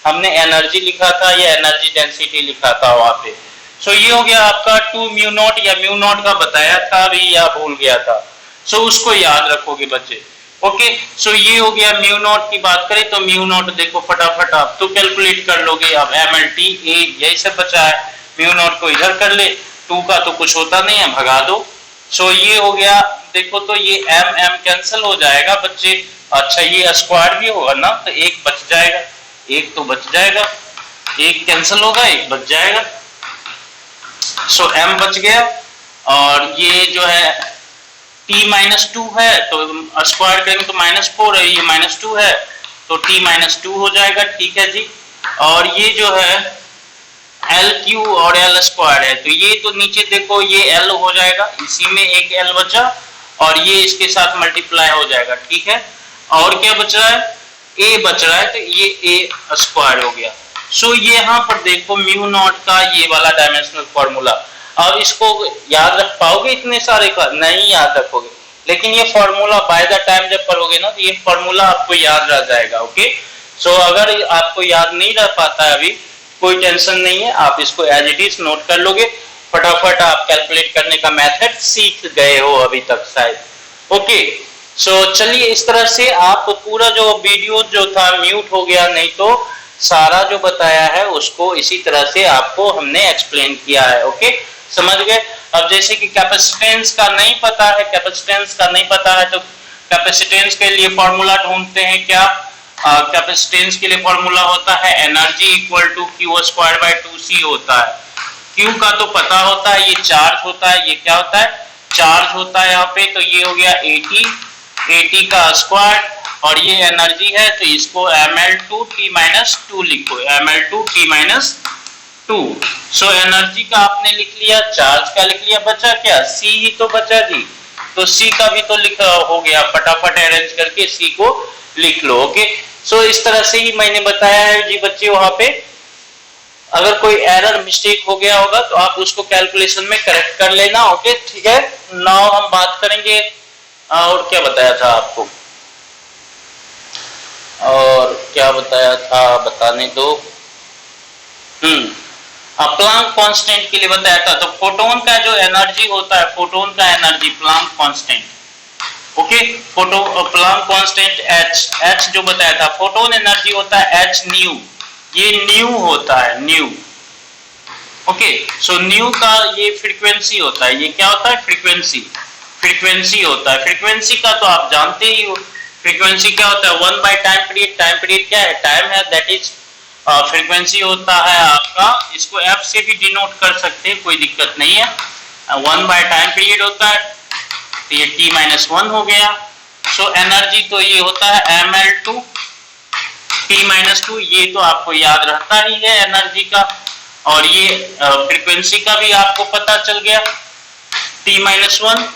हमने एनर्जी लिखा था या एनर्जी डेंसिटी लिखा था वहां पे। सो ये हो गया आपका 2 म्यू नॉट, या म्यू नॉट का बताया था अभी या भूल गया था, सो उसको याद रखोगे बच्चे। ओके, सो ये हो गया म्यू नॉट की बात करें तो म्यू नॉट देखो फटाफट आप तो कैलकुलेट कर लोगे। अब mlt a यही सब बचा है, म्यू नॉट को इधर कर ले, 2 का तो कुछ होता नहीं है, भगा दो। सो ये हो गया, देखो तो ये m कैंसिल हो जाएगा बच्चे। अच्छा ये स्क्वायर भी होगा ना, तो एक बच जाएगा, एक तो बच जाएगा, एक कैंसिल होगा, एक बच जाएगा। सो m बच गया, और ये जो है t-2 है तो स्क्वायर करेंगे तो -4 है, ये -2 है तो t-2 हो जाएगा। ठीक है जी, और ये जो है LQ और L स्क्वायर है, तो ये तो नीचे देखो ये L हो जाएगा, इसी में एक L बचा और ये इसके साथ मल्टीप्लाई हो जाएगा। ठीक है, और क्या बच रहा है, A बच रहा है, तो ये A स्क्वायर हो गया। सो ये यहाँ पर देखो म्यू नॉट का ये वाला डायमेंशनल फॉर्मूला। अब इसको याद रख पाओगे इतने सारे का, नहीं याद रखोगे, लेकिन ये फॉर्मूला बाय द टाइम जब पढ़ोगे ना तो ये फॉर्मूला आपको याद रह जाएगा। ओके, सो अगर आपको याद नहीं रह पाता है अभी, कोई टेंशन नहीं है, आप इसको एज इट इज नोट कर लोगे, फटाफट आप कैलकुलेट करने का मेथड सीख गए हो अभी तक शायद। ओके, सो चलिए इस तरह से आप पूरा जो वीडियो जो था म्यूट हो गया, नहीं तो सारा जो बताया है उसको इसी तरह से आपको हमने एक्सप्लेन किया है। ओके, समझ गए। अब जैसे कि कैपेसिटेंस का नहीं पता है, कैपेसिटेंस का नहीं पता है तो कैपेसिटेंस के लिए फॉर्मूला ढूंढते हैं क्या, कैपेसिटेंस के लिए फॉर्मूला होता है एनर्जी इक्वल टू Q2/2C होता है। Q का तो पता होता है, ये चार्ज होता है, ये क्या होता है चार्ज होता है यहाँ पे, तो ये हो गया AT का स्क्वायर, और ये एनर्जी है तो इसको ml2t-2 लिखो, ml2t-2। सो एनर्जी का आपने लिख लिया, चार्ज का लिख लिया, बचा क्या C ही तो बचा जी, तो C का भी तो लिखा हो गया, फटाफट अरेंज करके C को लिख लो। ओके, सो इस तरह से ही मैंने बताया है जी बच्चे। वहां पे अगर कोई एरर मिस्टेक हो गया होगा तो आप उसको कैलकुलेशन में करेक्ट कर लेना। ओके, ठीक है। नाउ हम बात करेंगे, और क्या बताया था आपको, और क्या बताया था बताने दो। प्लांक कांस्टेंट के लिए बताया था, तो फोटोन का जो एनर्जी होता है, फोटोन का energy Planck constant. Okay, Planck constant H जो बताया था, फोटोन एनर्जी होता है H न्यू, ये न्यू होता है न्यू। ओके, सो न्यू का ये फ्रीक्वेंसी होता है, ये क्या होता है फ्रीक्वेंसी होता है। फ्रीक्वेंसी का तो आप जानते ही हो, फ्रीक्वेंसी क्या होता है 1/टाइम पीरियड। टाइम पीरियड क्या है, टाइम है, दैट इज फ्रीक्वेंसी होता है आपका, इसको F से भी डिनोट कर सकते हैं, कोई दिक्कत नहीं है। 1/टाइम पीरियड होता है, तो ये t-1 हो गया। सो एनर्जी तो ये होता है ml2 t-2, ये तो आपको याद रहता ही है एनर्जी का, और ये फ्रीक्वेंसी का भी आपको पता चल गया t-1।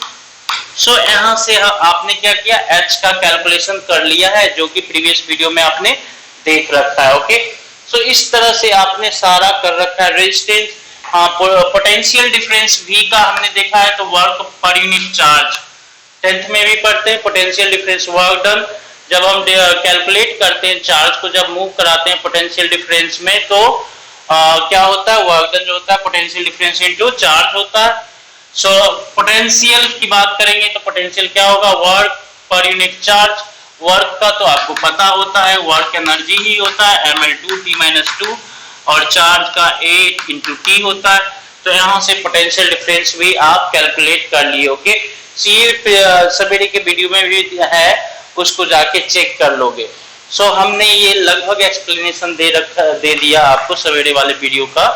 सो यहाँ से आपने क्या किया, H का कैलकुलेशन कर लिया है, जो कि प्रीवियस वीडियो में आपने देख रखा है। ओके, सो इस तरह से आपने सारा कर रखा है। रेजिस्टेंस, पोटेंशियल डिफरेंस V का हमने देखा है, तो work per unit charge 10th में भी पढ़ते हैं पोटेंशियल डिफरेंस वर्क डन। जब हम कैलकुलेट करते हैं चार्ज को, जब मूव कराते हैं पोटेंशियल डिफरेंस में, तो क्या होता है, वर्क डन जो होता है पोटेंशियल डिफरेंस इनटू चार्ज होता है। सो पोटेंशियल की बात करेंगे तो पोटेंशियल क्या होगा, work per unit charge. Work का तो आपको पता होता है, वर्क एनर्जी ही होता है ml2t-2, और चार्ज का 8 × t होता है। तो यहाँ से पोटेंशियल डिफरेंस भी आप कैलकुलेट कर लिए। ओके, ये सवेरे के वीडियो में भी है, उसको जाके चेक कर लोगे। सो हमने ये लगभग एक्सप्लेनेशन दे दिया आपको सवेरे वाले वीडियो का।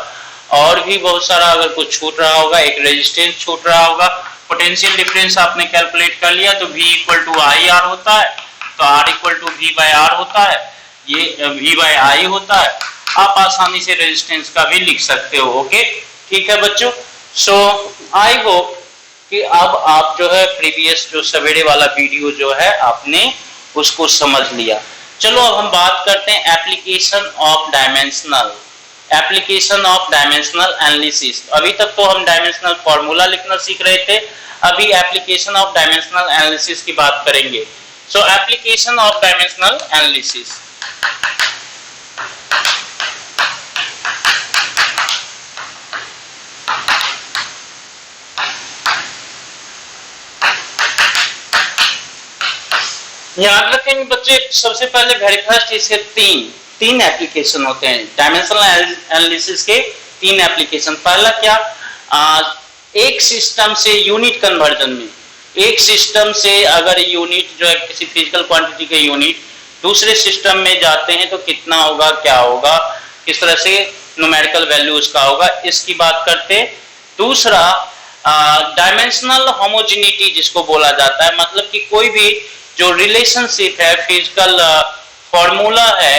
और भी बहुत सारा अगर कुछ छूट रहा होगा, एक रेजिस्टेंस छूट रहा होगा। पोटेंशियल डिफरेंस आपने कैलकुलेट कर लिया तो V = IR होता है, तो R = V/R होता है, ये V/I होता है। आप आसानी से रेजिस्टेंस का भी लिख सकते हो। ओके, ठीक है बच्चों। सो आई होप कि अब आप जो है प्रीवियस जो सवेरे वाला वीडियो जो है आपने उसको समझ लिया। चलो अब हम बात करते हैं एप्लीकेशन ऑफ डायमेंशनल एनालिसिस। अभी तक तो हम डायमेंशनल फॉर्मूला लिखना सीख रहे थे, अभी एप्लीकेशन ऑफ डायमेंशनल एनालिसिस की बात करेंगे। सो एप्लीकेशन ऑफ डायमेंशनल एनालिसिस, याद रखेंगे बच्चे, सबसे पहले वेरी फर्स्ट इसके तीन एप्लीकेशन होते हैं। डायमेंशनल एनालिसिस के 3 एप्लीकेशन। पहला क्या, एक सिस्टम से यूनिट कन्वर्जन में, एक सिस्टम से अगर यूनिट जो है किसी फिजिकल क्वांटिटी के यूनिट दूसरे सिस्टम में जाते हैं तो कितना होगा, क्या होगा, किस तरह से न्यूमेरिकल वैल्यू उसका होगा, इसकी बात करते हैं। दूसरा डायमेंशनल होमोजेनिटी जिसको बोला जाता है, मतलब कि कोई भी जो रिलेशनशिप है, फिजिकल फॉर्मूला है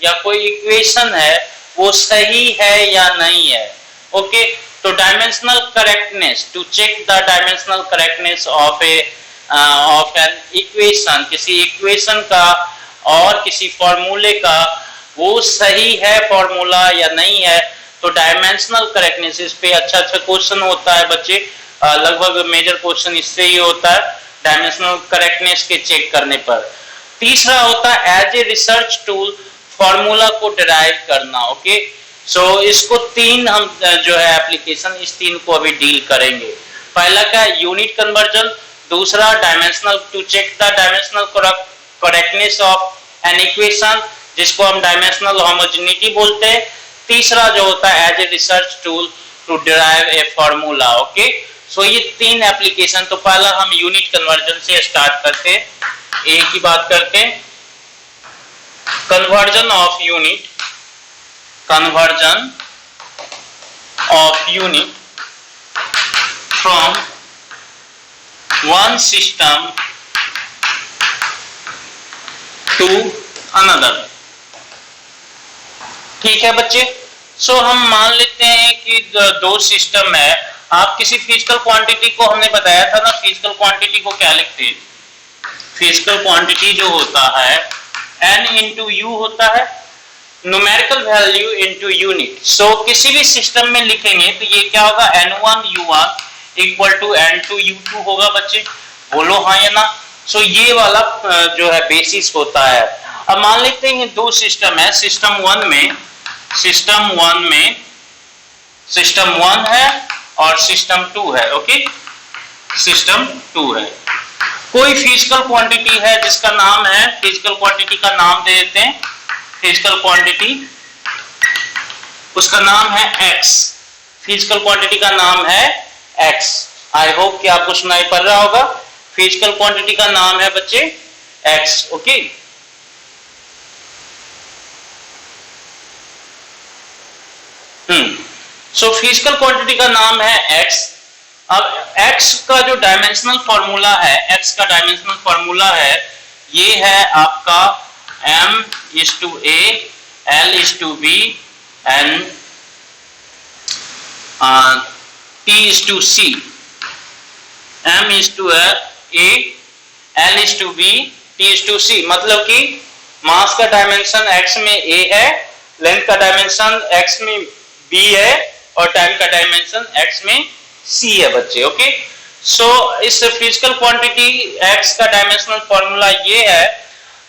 या कोई इक्वेशन है, वो सही है या नहीं है। ओके, तो dimensional correctness, to check the dimensional correctness of an equation, किसी इक्वेशन का और किसी फॉर्मूले का वो सही है फॉर्मूला या नहीं है। तो डायमेंशनल करेक्टनेस, इस पे अच्छा क्वेश्चन होता है बच्चे, लगभग मेजर क्वेश्चन इससे ही होता है डायमेंशनल करेक्टनेस के चेक करने पर। तीसरा होता है as a research tool formula को डिराइव करना। ओके, सो इसको 3 हम जो है एप्लीकेशन, इस 3 को अभी डील करेंगे। पहला क्या, यूनिट कन्वर्जन। दूसरा dimensional, to check the dimensional correctness of an equation, जिसको हम डायमेंशनल होमोजेनिटी बोलते हैं। तीसरा जो होता है as a research tool to derive a formula. Okay, so ये 3 एप्लीकेशन। तो पहला हम यूनिट कन्वर्जन से स्टार्ट करते हैं, ए की बात करते हैं। Conversion of unit, conversion of unit from one system to another. ठीक है बच्चे, सो हम मान लेते हैं कि 2 सिस्टम है। आप किसी फिजिकल क्वांटिटी को, हमने बताया था ना फिजिकल क्वांटिटी को क्या लिखते हैं, फिजिकल क्वांटिटी जो होता है n × u होता है, न्यूमेरिकल वैल्यू इनटू यूनिट। सो किसी भी सिस्टम में लिखेंगे तो ये क्या होगा, n1u1 = n2u2 होगा बच्चे, बोलो हाँ या ना। सो ये वाला जो है बेसिस होता है। अब मान लेते हैं 2 सिस्टम है, सिस्टम 1 में सिस्टम 1 है और सिस्टम 2 है। ओके, सिस्टम 2 है। कोई फिजिकल क्वांटिटी है जिसका नाम है, फिजिकल क्वांटिटी का नाम दे देते हैं, फिजिकल क्वांटिटी उसका नाम है x, फिजिकल क्वांटिटी का नाम है x। आई होप कि आपको सुनाई पड़ रहा होगा, फिजिकल क्वांटिटी का नाम है बच्चे x। Okay, so physical quantity का नाम है x। अब x का जो डायमेंशनल फॉर्मूला है, x का डायमेंशनल फॉर्मूला है, ये है आपका m/a, l/b and t/c। m/a, l/b, t/c, मतलब कि मास का डायमेंशन x में a है, लेंथ का डायमेंशन x में b है और टाइम का डायमेंशन x में c है बच्चे। ओके, सो इस फिजिकल क्वांटिटी x का डायमेंशनल फॉर्मूला ये है,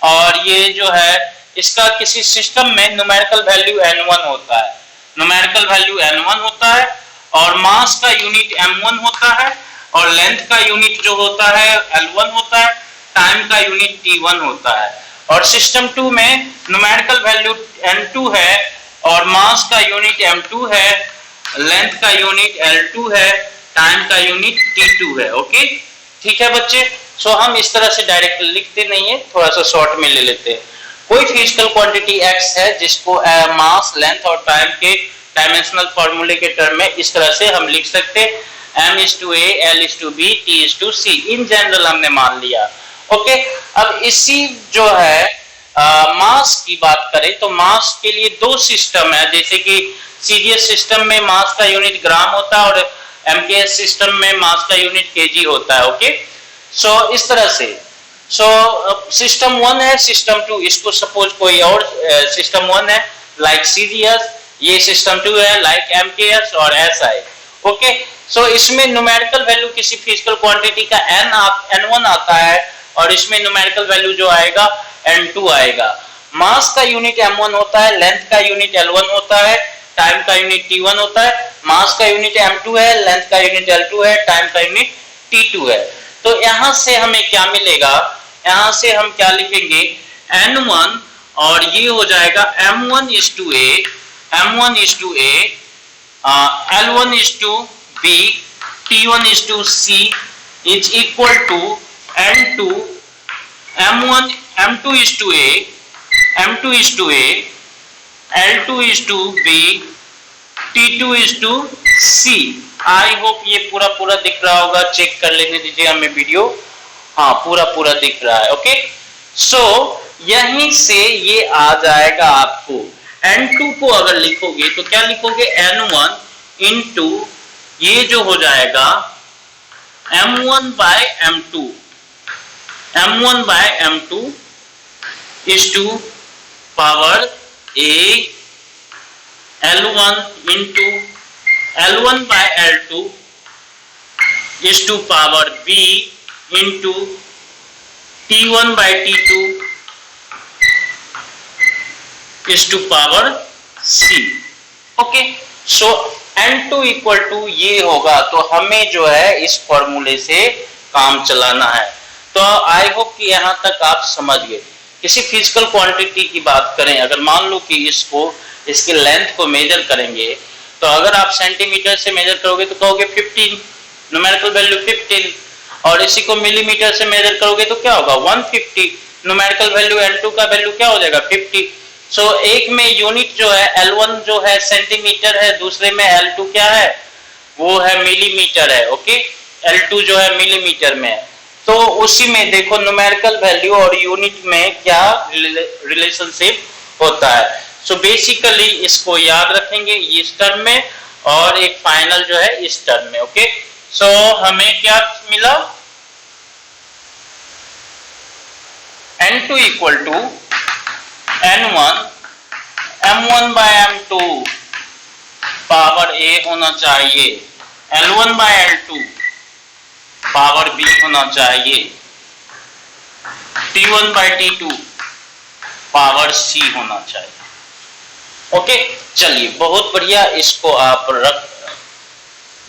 और ये जो है इसका किसी सिस्टम में न्यूमेरिकल वैल्यू n1 होता है, न्यूमेरिकल वैल्यू n1 होता है, और मास का यूनिट m1 होता है, और लेंथ का यूनिट जो होता है l1 होता है, टाइम का यूनिट t1 होता है। और सिस्टम 2 में न्यूमेरिकल वैल्यू n2 है, और मास का यूनिट m2 है, लेंथ का यूनिट l2 है, टाइम का यूनिट t2 है। ओके, ठीक है बच्चे। सो हम इस तरह से डायरेक्ट लिखते नहीं है, थोड़ा सा शॉर्ट में ले लेते हैं। कोई फिजिकल क्वांटिटी x है जिसको मास, लेंथ और टाइम के डायमेंशनल फॉर्मूले के टर्म में इस तरह से हम लिख सकते हैं, m/a, l/b, t/c। In general हमने मान लिया। ओके, अब इसी जो है मास की बात करें तो मास के लिए दो सिस्टम है, जैसे कि सीजीएस सिस्टम में मास का यूनिट ग्राम होता है, और एमकेएस सिस्टम में मास का यूनिट केजी होता है। ओके, सो इस तरह से सिस्टम 1 है, सिस्टम 2, इसको सपोज कोई और सिस्टम 1 है लाइक सीजीएस, ये सिस्टम 2 है लाइक एमकेएस और एसआई। ओके, सो इसमें न्यूमेरिकल वैल्यू किसी फिजिकल क्वांटिटी का n1 आता है, और इसमें न्यूमेरिकल वैल्यू जो आएगा n2 आएगा। मास का यूनिट m1 होता है, लेंथ का यूनिट l1 होता है, टाइम का यूनिट t1 होता है, मास का यूनिट m2 है, लेंथ का यूनिट l2 है, टाइम का यूनिट t2 है। तो यहां से हमें क्या मिलेगा, यहां से हम क्या लिखेंगे n1, और ये हो जाएगा m1:a, m1:a, l1:b, t1:c is equal to n2 m2:a, l2:b, t2:c। I hope ये पूरा दिख रहा होगा, चेक कर लेने दीजिए हमें वीडियो। हाँ, पूरा दिख रहा है। ओके, सो यहीं से ये आ जाएगा आपको। n2 को अगर लिखोगे तो क्या लिखोगे, n1 इंटू ये जो हो जाएगा m1/m2, m1/m2 is to power a, l1 into l1/l2 is to power b into t1/t2 is to power c। Okay, so n2 equal to ये होगा, तो हमें जो है इस फॉर्मूले से काम चलाना है। तो आई होप कि यहां तक आप समझ गए। किसी फिजिकल क्वांटिटी की बात करें, अगर मान लो कि इसके लेंथ को मेजर करेंगे, तो अगर आप सेंटीमीटर से मेजर करोगे तो कहोगे 15, न्यूमेरिकल वैल्यू 15, और इसी को मिलीमीटर से मेजर करोगे तो क्या होगा 150, न्यूमेरिकल वैल्यू l2 का वैल्यू क्या हो जाएगा 50। सो एक में यूनिट जो है l1 जो है सेंटीमीटर है, दूसरे में l2 क्या है, वो है मिलीमीटर है। ओके, l2 जो है मिलीमीटर में है, तो उसी में देखो न्यूमेरिकल वैल्यू और यूनिट में क्या रिलेशनशिप होता है। सो बेसिकली इसको याद रखेंगे इस टर्म में, और एक फाइनल जो है इस टर्म में। ओके, सो हमें क्या मिला, n2 equal to n1 m1/m2 power a होना चाहिए, l1/l2 पावर b होना चाहिए, t1/t2 पावर c होना चाहिए। ओके, चलिए बहुत बढ़िया, इसको आप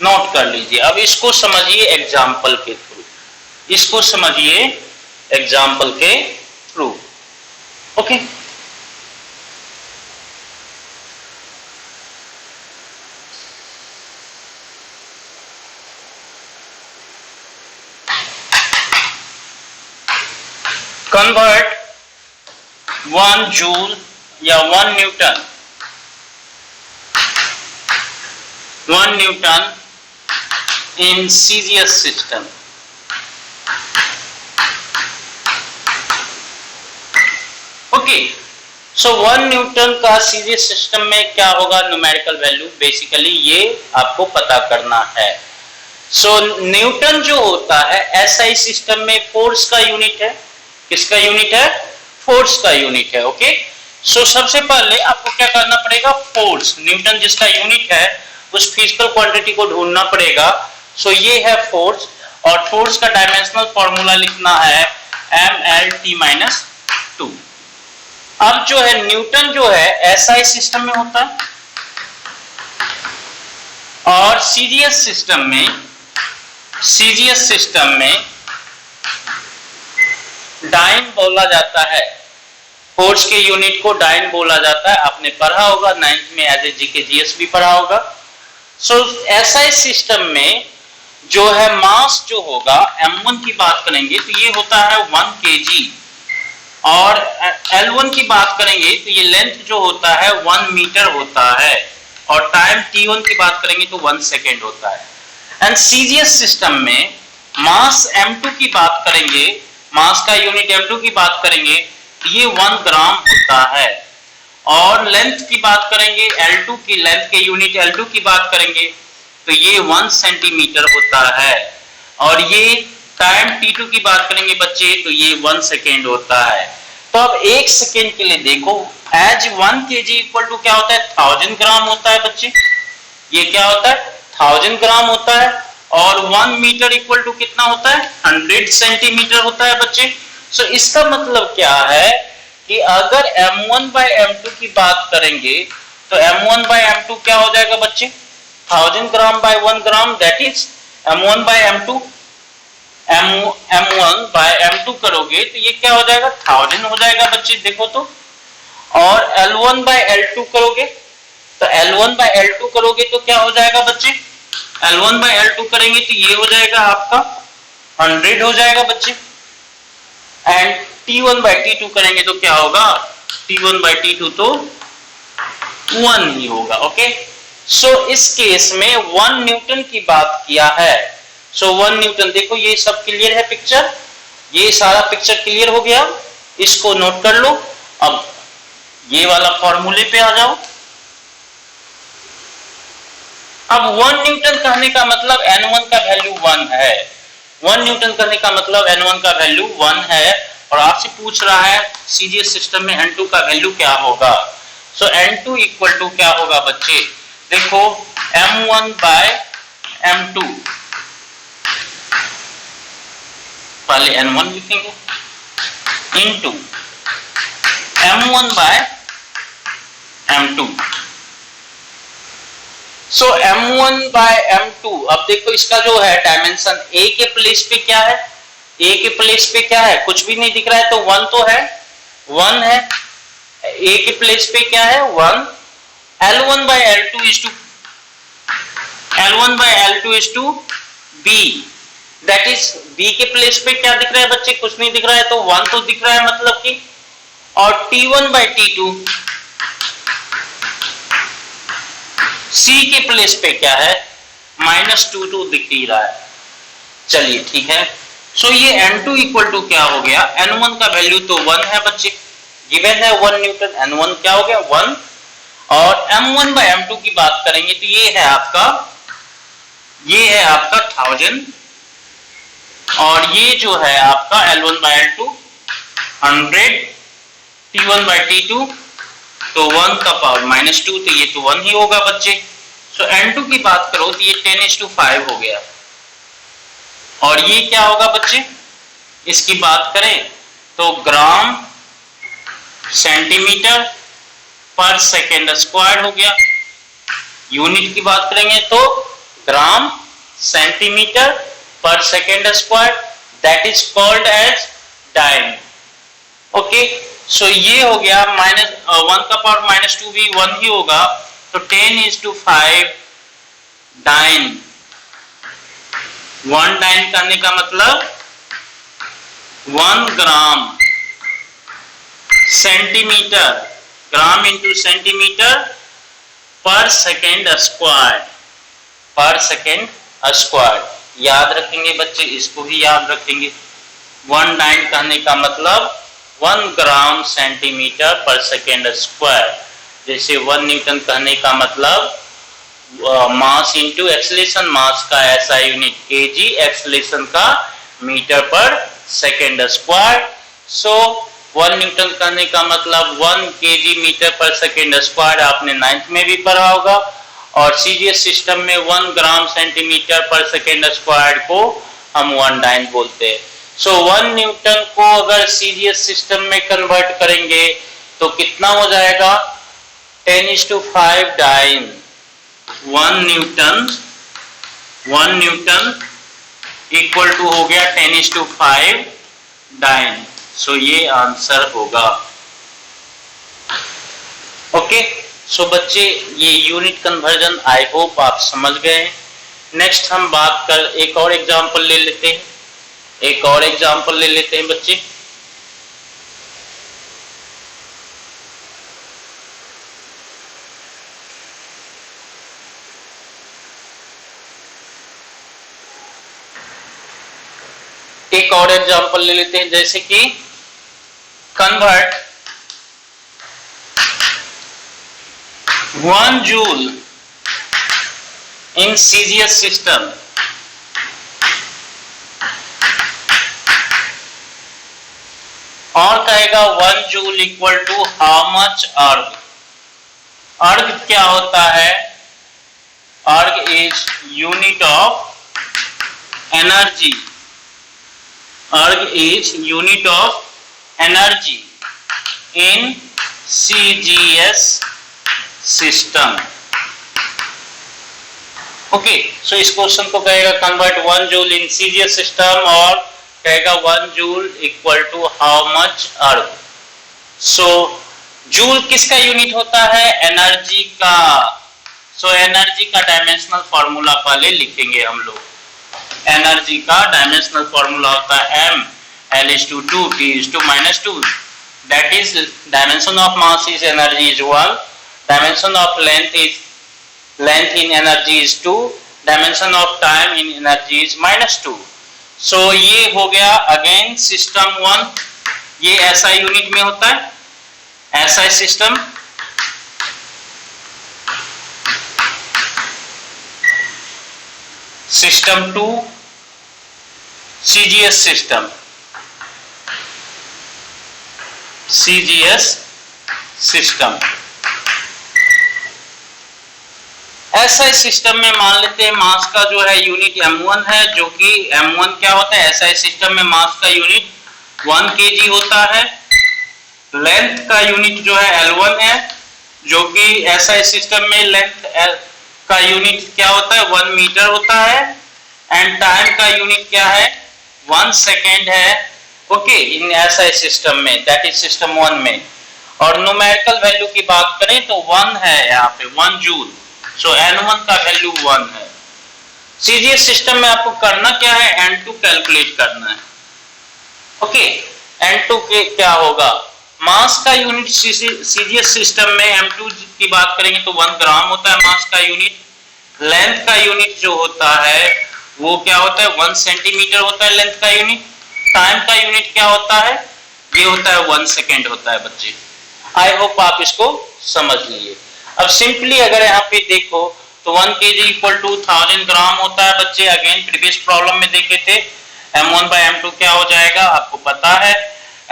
नोट कर लीजिए। अब इसको समझिए एग्जाम्पल के थ्रू, इसको समझिए एग्जाम्पल के थ्रू। ओके, कन्वर्ट 1 जूल या 1 Newton in CGS system। Okay, so 1 Newton का सीजीएस सिस्टम में क्या होगा न्यूमेरिकल वैल्यू, बेसिकली ये आपको पता करना है। सो न्यूटन जो होता है एसआई सिस्टम में फोर्स का यूनिट है। किसका यूनिट है, फोर्स का यूनिट है। ओके, सो सबसे पहले आपको क्या करना पड़ेगा, फोर्स, न्यूटन जिसका यूनिट है उस फिजिकल क्वांटिटी को ढूंढना पड़ेगा। सो ये है फोर्स, और फोर्स का डायमेंशनल फॉर्मूला लिखना है mLT-2। अब जो है न्यूटन जो है एसआई सिस्टम में होता है और सीजीएस सिस्टम में डाइन बोला जाता है। फोर्स के यूनिट को डाइन बोला जाता है, आपने पढ़ा होगा 9th में एज ए जीके जीएस भी पढ़ा होगा। सो एसआई सिस्टम में जो है मास जो होगा m1 की बात करेंगे तो ये होता है 1 kg और L1 की बात करेंगे तो ये लेंथ जो होता है 1 मीटर होता है और टाइम t1 की बात करेंगे तो 1 सेकेंड होता है। एंड सीजीएस सिस्टम में मास m2 की बात करेंगे, मास का यूनिट m2 की बात करेंगे तो ये 1 ग्राम होता है और लेंथ की बात करेंगे L2 की, लेंथ के यूनिट L2 की बात करेंगे तो ये 1 सेंटीमीटर होता है और ये टाइम t2 की बात करेंगे बच्चे तो ये 1 सेकेंड होता है। तो अब 1 सेकेंड के लिए देखो एज 1 kg इक्वल टू क्या होता है 1000 ग्राम होता है बच्चे, ये क्या होता है 1000 ग्राम होता है और 1 मीटर इक्वल टू कितना होता है 100 सेंटीमीटर होता है बच्चे। सो इसका मतलब क्या है कि अगर m1 by m2 की बात करेंगे तो m1 by m2 क्या हो जाएगा बच्चे 1000 ग्राम by 1 gram that is m1 by m2, m1 by m2 करोगे तो ये क्या हो जाएगा 1000 हो जाएगा बच्चे देखो तो, और L1 by L2 करोगे तो L1 by L2 करोगे तो क्या हो जाएगा बच्चे L1 by L2 करेंगे तो ये हो जाएगा आपका 100 हो जाएगा बच्चे एंड T1 by T2 करेंगे तो क्या होगा T1 by T2 तो 1 ही होगा। ओके, सो इस केस में 1 न्यूटन की बात किया है। सो 1 न्यूटन देखो ये सब क्लियर है पिक्चर, ये सारा पिक्चर क्लियर हो गया, इसको नोट कर लो। अब ये वाला फॉर्मूले पे आ जाओ। अब 1 न्यूटन कहने का मतलब N1 का वैल्यू 1 है, 1 न्यूटन कहने का मतलब N1 का वैल्यू 1 है और आपसे पूछ रहा है सीजीएस सिस्टम में N2 का वैल्यू क्या होगा। सो N2 इक्वल टू क्या होगा बच्चे देखो m1 by m2, पहले n1 लिखेंगे into m1 by m2। So m1 by m2, अब देखो इसका जो है डायमेंशन a के प्लेस पे क्या है, a के प्लेस पे क्या है कुछ भी नहीं दिख रहा है तो 1 तो है, 1 है, a के प्लेस पे क्या है 1, L1 by L2 is to B, that is B के प्लेस पे क्या दिख रहा है बच्चे कुछ नहीं दिख रहा है तो 1 तो दिख रहा है मतलब कि, और T1 by T2 C के प्लेस पे क्या है -2 दिख ही रहा है। चलिए ठीक है, सो ये N2 इक्वल टू क्या हो गया N1 का वैल्यू तो 1 है बच्चे, गिवन है 1 न्यूटन, N1 क्या हो गया 1, और m1 by m2 की बात करेंगे तो ये है आपका 1000 और ये जो है आपका L1 by L2 100, T1 by T2 तो 1 का पावर -2 तो ये तो 1 ही होगा बच्चे। सो N2 की बात करो तो ये 10:5 हो गया और ये क्या होगा बच्चे इसकी बात करें तो ग्राम सेंटीमीटर पर सेकेंड स्क्वायर हो गया। यूनिट की बात करेंगे तो ग्राम सेंटीमीटर पर second square, that is called as dyne. Okay, so ये हो गया 1 का पावर -2 भी 1 ही होगा तो 10:5 डाइन। 1 डाइन करने का मतलब 1 gram centimetre, gram into centimetre पर सेकेंड स्क्वायर, पर सेकेंड स्क्वायर। याद रखेंगे बच्चे, इसको भी याद रखेंगे। 1 डाइन कहने का मतलब 1 ग्राम सेंटीमीटर पर सेकेंड स्क्वायर, जैसे 1 न्यूटन कहने का मतलब मास इंटू एक्सेलरेशन, मास का ऐसा यूनिट केजी, एक्सेलरेशन का मीटर पर सेकेंड स्क्वायर। सो 1 न्यूटन कहने का मतलब 1 kg मीटर पर सेकेंड स्क्वायर, आपने 9th में भी पढ़ा होगा, और सीजीएस सिस्टम में 1 ग्राम सेंटीमीटर पर सेकेंड स्क्वायर को हम 1 डाइन बोलते हैं। सो 1 न्यूटन को अगर सीजीएस सिस्टम में कन्वर्ट करेंगे तो कितना हो जाएगा, 10:5 डाइन। 1 न्यूटन इक्वल टू हो गया 10:5 डाइन। सो ये आंसर होगा। ओके, सो बच्चे ये यूनिट कन्वर्जन आई होप आप समझ गए। नेक्स्ट हम बात कर एक और एग्जांपल ले लेते हैं, बच्चे। एक और एग्जांपल ले लेते हैं, जैसे कि convert 1 joule in CGS system और कहेगा 1 joule equal to how much erg. Erg क्या होता है, erg is unit of energy. Erg is unit of energy in CGS system. Okay, so इस क्वेश्चन को कहेगा convert 1 joule in CGS system और कहेगा 1 joule equal to how much erg. So joule किसका unit होता है, एनर्जी का। So energy का डायमेंशनल फॉर्मूला पहले लिखेंगे हम लोग। एनर्जी का डायमेंशनल फॉर्मूला होता है m L/2 T/-2। That is dimension of mass is energy is 1, dimension of length in energy is 2, dimension of time in energy is -2। सो ये हो गया अगेन सिस्टम 1। ये ऐसा यूनिट में होता है, ऐसा सिस्टम। सिस्टम 2 सीजीएस सिस्टम, ऐसा सिस्टम में मान लेते हैं मास का जो है यूनिट m1 है, जो कि m1 क्या होता है, ऐसा सिस्टम में मास का यूनिट 1 kg होता है। लेंथ का यूनिट जो है L1 है, जो कि ऐसा सिस्टम में लेंथ का यूनिट क्या होता है, 1 मीटर होता है। एंड टाइम का यूनिट क्या है, 1 सेकेंड है। ओके, इन ऐसा सिस्टम में, दैट इज सिस्टम 1 में। और न्यूमेरिकल वैल्यू की बात करें तो 1 है यहाँ पे, 1 जूल। सो N1 का वैल्यू 1 है। सीजीएस सिस्टम में आपको करना क्या है, N2 कैलकुलेट करना है। ओके, N2 के क्या होगा, मास का यूनिट सीजीएस सिस्टम में M2 की बात करेंगे तो 1 ग्राम होता है मास का यूनिट। लेंथ का यूनिट जो होता है वो क्या होता है, 1 सेंटीमीटर होता है लेंथ का यूनिट। टाइम का यूनिट क्या होता है, ये होता है 1 सेकेंड होता है बच्चे। आई होप आप इसको समझ लीजिए। अब सिंपली अगर यहाँ पे देखो तो 1 kg इक्वल टू 1000 ग्राम होता है बच्चे। अगेन प्रीवियस प्रॉब्लम में देखे थे, m1/m2 क्या हो जाएगा आपको पता है।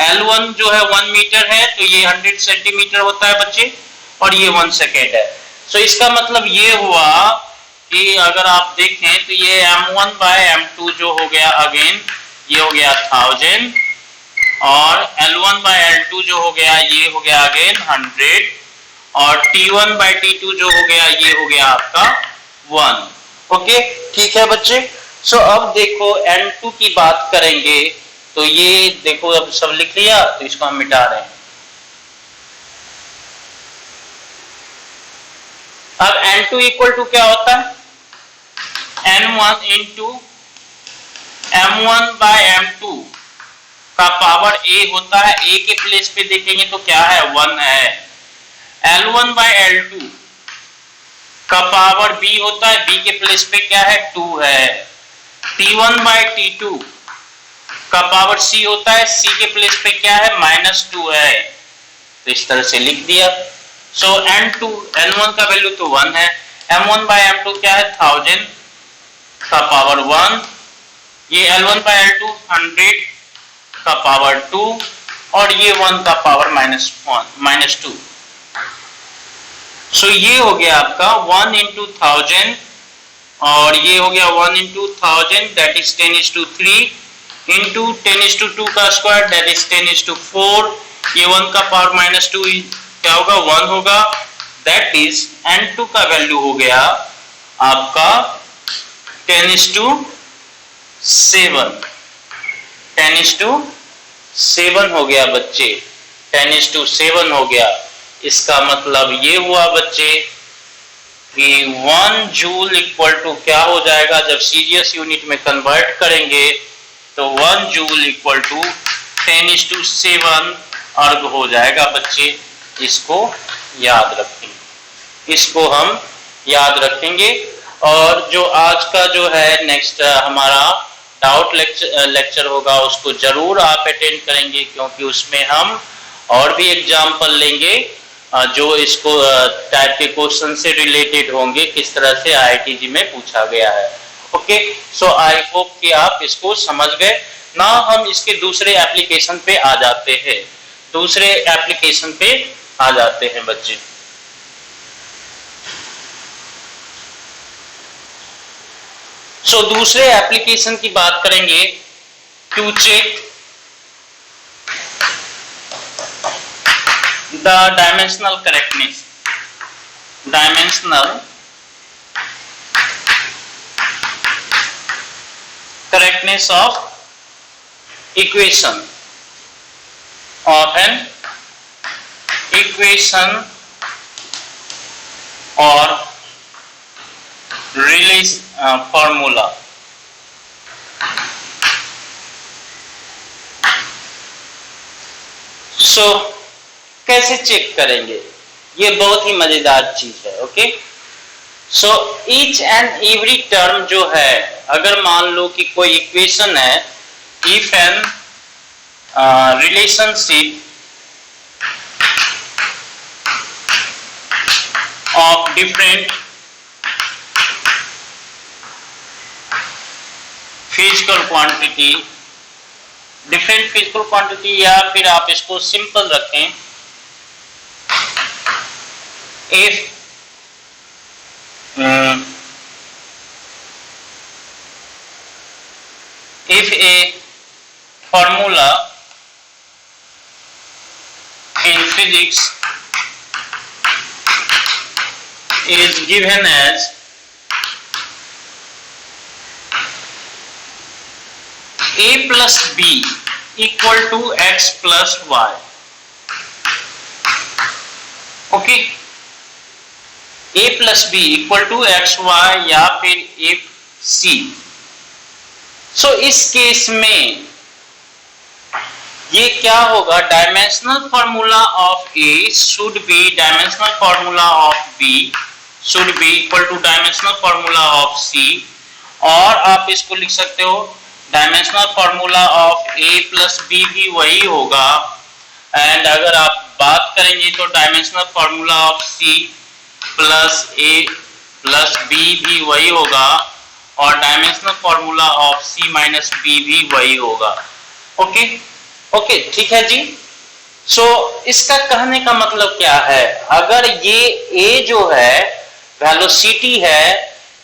L1 जो है 1 मीटर है तो ये 100 सेंटीमीटर होता है बच्चे, और ये 1 सेकेंड है। सो इसका मतलब ये हुआ कि अगर आप देखें तो ये m1/m2 जो हो गया, अगेन ये हो गया 1000, और L1/L2 जो हो गया ये हो गया अगेन 100, और T1/T2 जो हो गया ये हो गया आपका 1। ओके, ठीक है बच्चे। सो अब देखो N2 की बात करेंगे तो ये देखो अब सब लिख लिया, तो इसको हम मिटा रहे हैं। अब N2 इक्वल टू क्या होता है, N1 इंटू M1/M2 का पावर A होता है। A के प्लेस पे देखेंगे तो क्या है, 1 है। L1/L2 का पावर B होता है, B के प्लेस पे क्या है, 2 है। T1/T2 का पावर C होता है, C के प्लेस पे क्या है, -2 है। तो इस तरह से लिख दिया। सो N1 का वैल्यू तो 1 है। M1/M2 क्या है, 1000 का पावर 1, ये L1/L2 100 का पावर 2, और ये 1 का पावर -2। सो ये हो गया आपका 1 × 1000 और ये हो गया 1 into 1000 दैट इज 10:3 इंटू 10:2 का स्क्वायर दैट इज 10:4। ये 1 का पावर -2 क्या होगा 1 होगा, दैट इज n2 का वैल्यू हो गया आपका 10:7। 10:7 हो गया बच्चे, 10:7 हो गया। इसका मतलब ये हुआ बच्चे कि 1 जूल इक्वल टू क्या हो जाएगा, जब सीरियस यूनिट में कन्वर्ट करेंगे तो 1 जूल इक्वल टू 10:7 अर्ग हो जाएगा बच्चे। इसको याद रखेंगे, इसको हम याद रखेंगे। और जो आज का जो है नेक्स्ट हमारा डाउट लेक्चर होगा उसको जरूर आप अटेंड करेंगे, क्योंकि उसमें हम और भी एग्जाम्पल लेंगे जो इसको टाइप के क्वेश्चन से रिलेटेड होंगे, किस तरह से IITG में पूछा गया है। ओके, सो आई होप कि आप इसको समझ गए ना। हम इसके दूसरे एप्लीकेशन पे आ जाते हैं, दूसरे एप्लीकेशन पे आ जाते हैं बच्चे। सो दूसरे एप्लीकेशन की बात करेंगे to check the dimensional correctness, dimensional correctness of equation of an equation or formula। So कैसे चेक करेंगे, ये बहुत ही मजेदार चीज है। Okay, so each and every term जो है, अगर मान लो कि कोई इक्वेशन है, if an relationship of different physical quantity, different physical quantity, या फिर आप इसको सिंपल रखें, if if a formula in physics is given as a plus b equal to x plus y, okay, a plus b equal to x y या फिर if c। सो इस case में ये क्या होगा, dimensional formula of A should be dimensional formula of B should be equal to dimensional formula of C, और आप इसको लिख सकते हो dimensional formula of A plus B भी वही होगा। एंड अगर आप बात करेंगे तो dimensional formula of C plus A plus B भी वही होगा, और dimensional formula of C minus B भी वही होगा। ओके ओके, ठीक है जी। सो इसका कहने का मतलब क्या है, अगर ये ए जो है वेलोसिटी है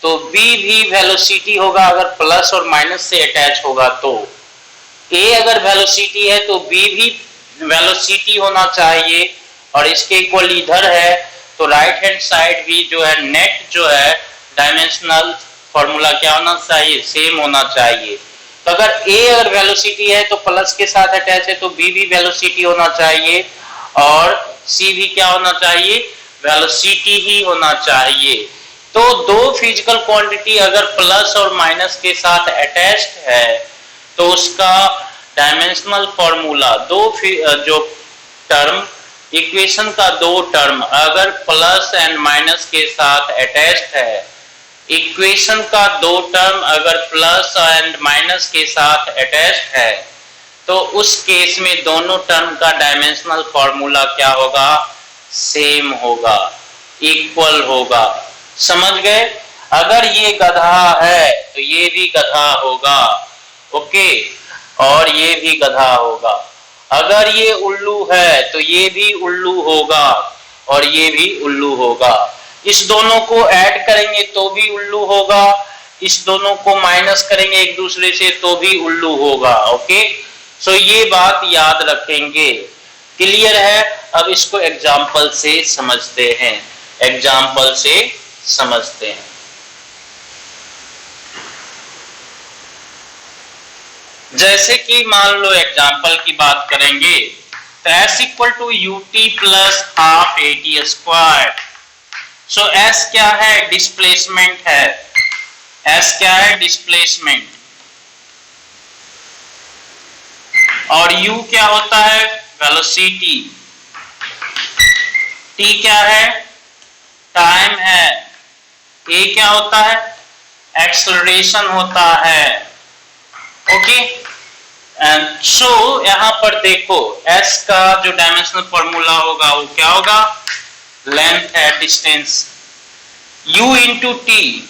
तो बी भी वेलोसिटी होगा, अगर प्लस और माइनस से अटैच होगा तो। ए अगर वेलोसिटी है तो बी भी वेलोसिटी होना चाहिए, और इसके इक्वल इधर है तो राइट हैंड साइड भी जो है नेट जो है डायमेंशनल फॉर्मूला क्या होना चाहिए, सेम होना चाहिए। तो अगर ए अगर वेलोसिटी है तो प्लस के साथ अटैच है तो बी भी वेलोसिटी होना चाहिए, और सी भी क्या होना चाहिए, वेलोसिटी ही होना चाहिए। तो दो फिजिकल क्वांटिटी अगर प्लस और माइनस के साथ अटैच्ड है तो उसका डायमेंशनल फॉर्मूला, दो जो टर्म इक्वेशन का दो टर्म अगर प्लस एंड माइनस के साथ अटैच्ड है, इक्वेशन का दो टर्म अगर प्लस एंड माइनस के साथ अटैच्ड है, तो उस केस में दोनों टर्म का डायमेंशनल फॉर्मूला क्या होगा, सेम होगा, इक्वल होगा। समझ गए? अगर ये गधा है तो ये भी गधा होगा, ओके, और ये भी गधा होगा। अगर ये उल्लू है तो ये भी उल्लू होगा, और ये भी उल्लू होगा। इस दोनों को ऐड करेंगे तो भी उल्लू होगा, इस दोनों को माइनस करेंगे एक दूसरे से तो भी उल्लू होगा। ओके, सो ये बात याद रखेंगे। क्लियर है? अब इसको एग्जाम्पल से समझते हैं, एग्जाम्पल से समझते हैं। जैसे कि मान लो एग्जाम्पल की बात करेंगे तो s equal to ut plus half at square. So s क्या है? डिस्प्लेसमेंट है। s क्या है? डिस्प्लेसमेंट। और u क्या होता है? वेलोसिटी। t क्या है? टाइम है। a क्या होता है? एक्सेलरेशन होता है। ओके, एंड सो यहां पर देखो s का जो डायमेंशनल फॉर्मूला होगा वो क्या होगा? लेंथ है, distance. u into T,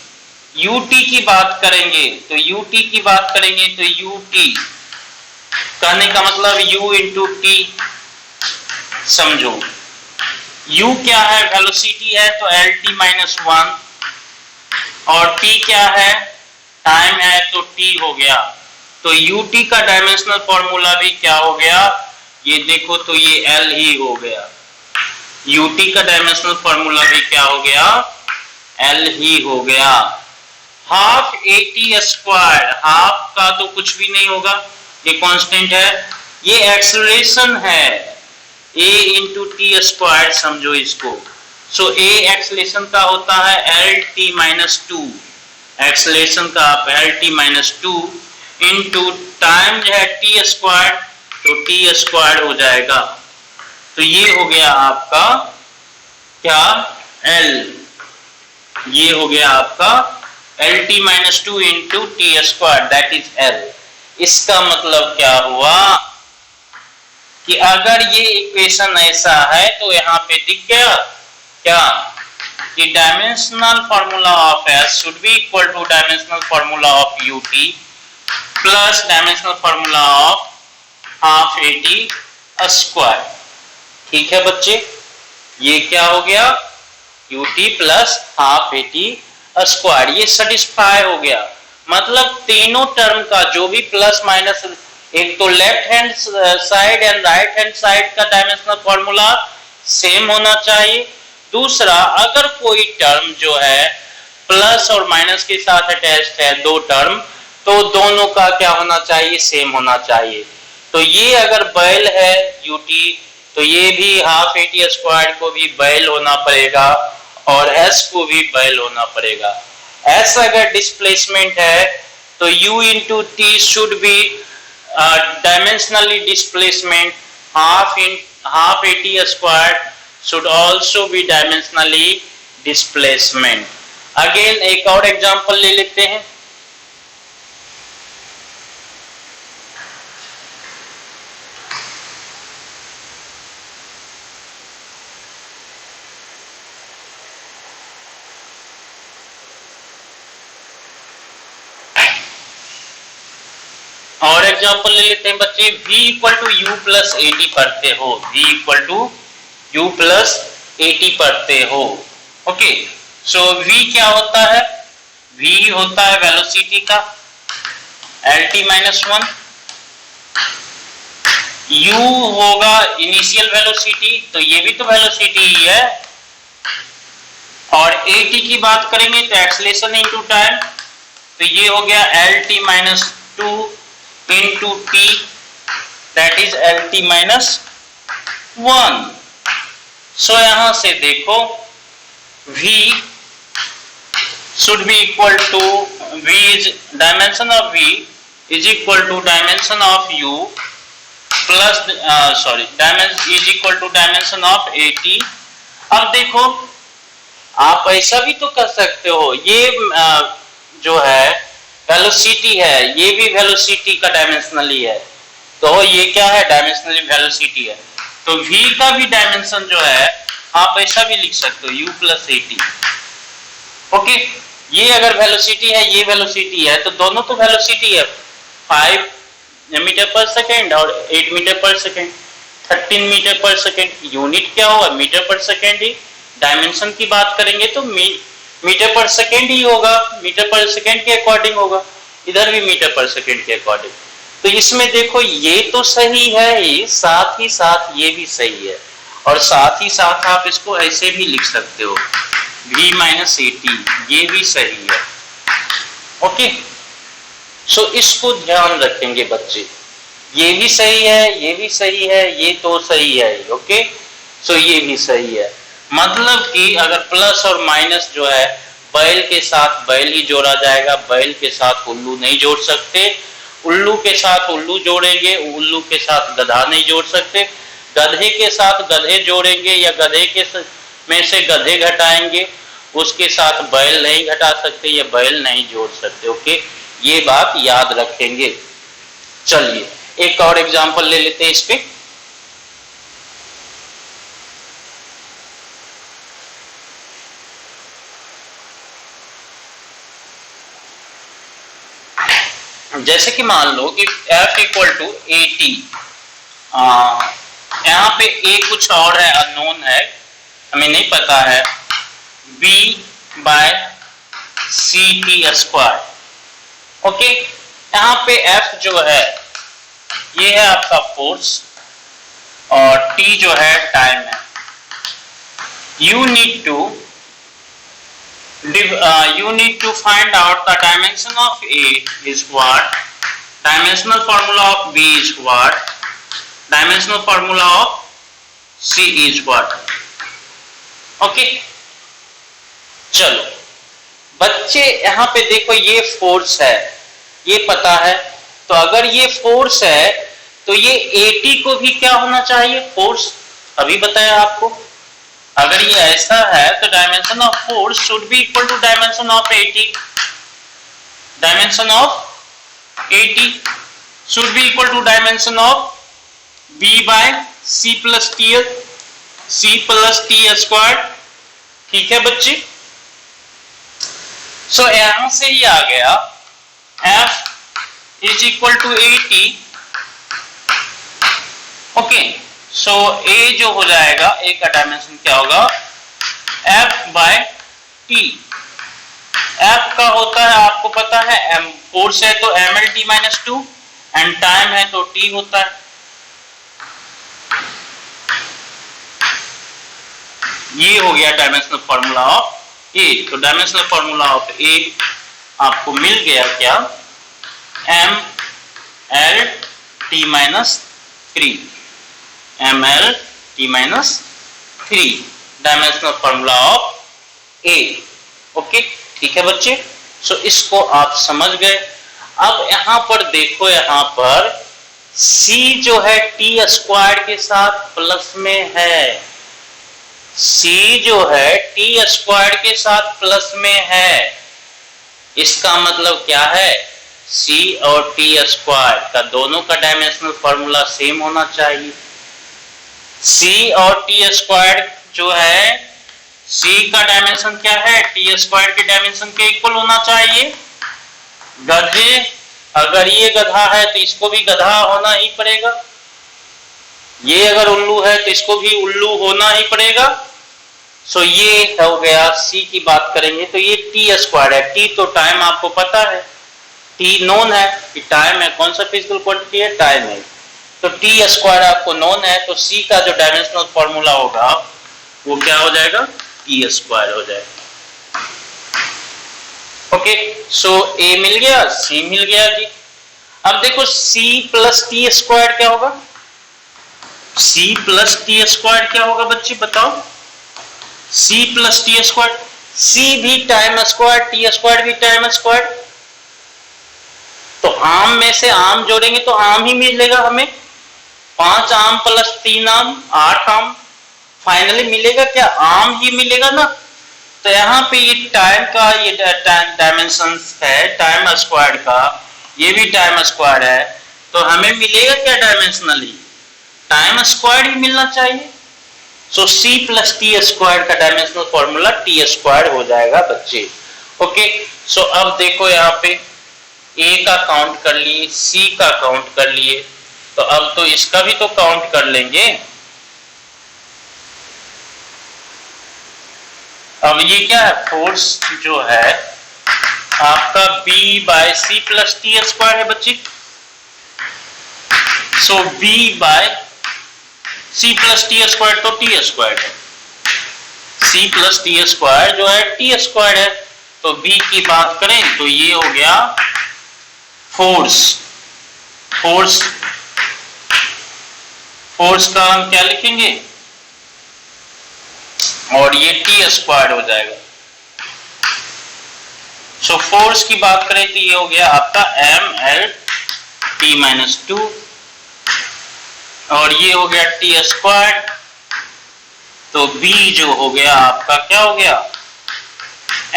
ut की बात करेंगे तो ut की बात करेंगे तो ut कहने का मतलब u इंटू टी। समझो u क्या है? वेलोसिटी है तो lt माइनस 1, और t क्या है? टाइम है तो t हो गया। तो ut का डायमेंशनल फॉर्मूला भी क्या हो गया? ये देखो तो ये l ही हो गया। ut का डायमेंशनल फॉर्मूला भी क्या हो गया? l ही हो गया। हाफ at स्क्वायर, हाफ का तो कुछ भी नहीं होगा, ये कांस्टेंट है। ये एक्सेलरेशन है, a इंटू टी स्क्वायर समझो इसको। सो a एक्सेलरेशन का होता है lt माइनस 2, एक्सेलरेशन का आप lt माइनस 2 इंटू टाइम जो है टी स्क्वायर, तो टी स्क्वायर हो जाएगा। तो ये हो गया आपका क्या? l। ये हो गया आपका lt minus 2 into T square, that is l। इसका मतलब क्या हुआ कि अगर ये इक्वेशन ऐसा है तो यहाँ पे दिख गया क्या कि dimensional formula of s should be equal to dimensional formula of ut plus dimensional formula of half at square. ठीक है बच्चे, ये क्या हो गया? ut plus half at square, ये सेटिस्फाई हो गया। मतलब तीनों टर्म का जो भी प्लस माइनस, एक तो left hand side and right hand side का डायमेंशनल फॉर्मूला सेम होना चाहिए। दूसरा, अगर कोई टर्म जो है प्लस और माइनस के साथ अटैच्ड है, दो टर्म, तो दोनों का क्या होना चाहिए? सेम होना चाहिए। तो ये अगर बैल है ut, तो ये भी हाफ at स्क्वायर को भी बैल होना पड़ेगा और s को भी बैल होना पड़ेगा। s अगर डिस्प्लेसमेंट है तो u into T should be dimensionally displacement, half at square should also be dimensionally displacement। Again एक और एग्जांपल ले लेते हैं। और एग्जांपल ले लेते हैं बच्चे। v equal to U plus A T पढ़ते हो, v equal to u plus A T पढ़ते हो। ओके, सो v क्या होता है? v होता है वेलोसिटी का lt माइनस 1, u होगा इनिशियल वेलोसिटी, तो ये भी तो वेलोसिटी ही है, और at की बात करेंगे तो एक्सेलरेशन इनटू टाइम, तो ये हो गया lt minus 2 into T, that is lt minus 1। सो यहां से देखो v should be equal to v is dimension of v is equal to dimension of u plus dimension is equal to dimension of at। अब देखो आप ऐसा भी तो कर सकते हो, ये जो है वेलोसिटी है, ये भी वेलोसिटी का डायमेंशनली है, तो ये क्या है? डायमेंशनली वेलोसिटी है। तो v का भी डायमेंशन जो है आप ऐसा भी लिख सकते हो u प्लस एटी। ओके, ये अगर वेलोसिटी है, ये वेलोसिटी है, तो दोनों तो वेलोसिटी है, 5 मीटर पर सेकेंड और 8 मीटर पर सेकेंड, 13 मीटर पर सेकेंड। यूनिट क्या होगा? मीटर पर सेकेंड ही, डायमेंशन की बात करेंगे तो मीटर पर सेकेंड ही होगा, मीटर पर सेकेंड के अकॉर्डिंग होगा, इधर भी मीटर पर सेकेंड के अकॉर्डिंग। तो इसमें देखो ये तो सही है ही साथ ये भी सही है, और साथ ही साथ आप इसको ऐसे भी लिख सकते हो v माइनस एटी, ये भी सही है। ओके, सो इसको ध्यान रखेंगे बच्चे, ये भी सही है, ये भी सही है, ये तो सही है। ओके, सो ये भी सही है, मतलब कि अगर प्लस और माइनस जो है बैल के साथ बैल ही जोड़ा जाएगा, बैल के साथ उल्लू नहीं जोड़ सकते, उल्लू के साथ उल्लू जोड़ेंगे, उल्लू के साथ गधा नहीं जोड़ सकते, गधे के साथ गधे जोड़ेंगे या गधे के में से गधे घटाएंगे, उसके साथ बैल नहीं घटा सकते या बैल नहीं जोड़ सकते। ओके, ये बात याद रखेंगे। चलिए एक और एग्जांपल ले लेते हैं इस पे। जैसे कि मान लो कि f इक्वल टू 80, यहाँ पे a कुछ और है, अननोन है, हमें नहीं पता है, b by C T square. Okay, यहाँ पे f जो है ये है आपका फोर्स और t जो है टाइम है। You need to find out the dimension of A is what, dimensional formula of B is what, dimensional formula of C is what। Okay, चलो बच्चे यहाँ पे देखो ये फोर्स है, ये पता है, तो अगर ये फोर्स है तो ये 80 को भी क्या होना चाहिए, फोर्स, अभी बताया आपको। अगर ये ऐसा है तो dimension of force should be equal to dimension of 80, dimension of 80 should be equal to dimension of b by c plus T square. ठीक है बच्चे, सो यहां से ही आ गया f is equal to 80। Okay, so a जो हो जाएगा, a का डायमेंशन क्या होगा, f बाय टी। f का होता है आपको पता है, m फोर्स है तो mlt माइनस 2 एंड टाइम है तो t होता है। ये हो गया डायमेंशनल फॉर्मूला ऑफ a। तो डायमेंशनल फॉर्मूला ऑफ a आपको मिल गया क्या, m l t minus 3, ml t minus 3, dimensional formula of A। Okay, ठीक है बच्चे, सो इसको आप समझ गए। अब यहां पर देखो, यहां पर C जो है टी स्क्वायर के साथ प्लस में है, C जो है टी स्क्वायर के साथ प्लस में है, इसका मतलब क्या है, C और टी स्क्वायर का दोनों का डायमेंशनल फॉर्मूला सेम होना चाहिए। C और टी स्क्वायर जो है, C का डायमेंशन क्या है, टी स्क्वायर के डायमेंशन के इक्वल होना चाहिए। गधे, अगर ये गधा है तो इसको भी गधा होना ही पड़ेगा, ये अगर उल्लू है तो इसको भी उल्लू होना ही पड़ेगा। सो ये हो गया, C की बात करेंगे तो ये टी स्क्वायर है, T तो टाइम आपको पता है, T नोन है कि टाइम है, कौन सा फिजिकल क्वांटिटी है, टाइम है, तो टी स्क्वायर आपको नोन है, तो C का जो डायमेंशनल फॉर्मूला होगा वो क्या हो जाएगा, टी स्क्वायर हो जाएगा। ओके, सो A मिल गया, C मिल गया जी। अब देखो C प्लस टी स्क्वायर क्या होगा, C प्लस टी स्क्वायर क्या होगा बच्चे बताओ, C plus T square, C भी टाइम स्क्वायर, टी स्क्वायर भी टाइम स्क्वायर, तो आम में से आम जोड़ेंगे तो आम ही मिलेगा हमें, 5 आम प्लस 3 आम 8 आम, फाइनली मिलेगा क्या, आम ही मिलेगा ना। तो यहाँ पे ये टाइम का ये डायमेंशन है, टाइम स्क्वायर का, ये भी टाइम स्क्वायर है, तो हमें मिलेगा क्या डायमेंशनली, टाइम स्क्वायर ही मिलना चाहिए। सो C प्लस टी स्क्वायर का डायमेंशनल फॉर्मूला टी स्क्वायर हो जाएगा बच्चे। ओके, सो अब देखो यहाँ पे A का काउंट कर लिए, C का काउंट कर लिए, तो अब तो इसका भी तो काउंट कर लेंगे। अब ये क्या है, फोर्स जो है आपका B by C plus T square है बच्चे। सो B by C plus T square तो टी स्क्वायर है, C प्लस टी स्क्वायर जो है टी स्क्वायर है। तो B की बात करें तो ये हो गया फोर्स। फोर्स का हम क्या लिखेंगे, और ये टी स्क्वायर हो जाएगा। सो फोर्स की बात करें तो ये हो गया आपका mL(T-2) और ये हो गया टी स्क्वायर। तो B जो हो गया आपका क्या हो गया,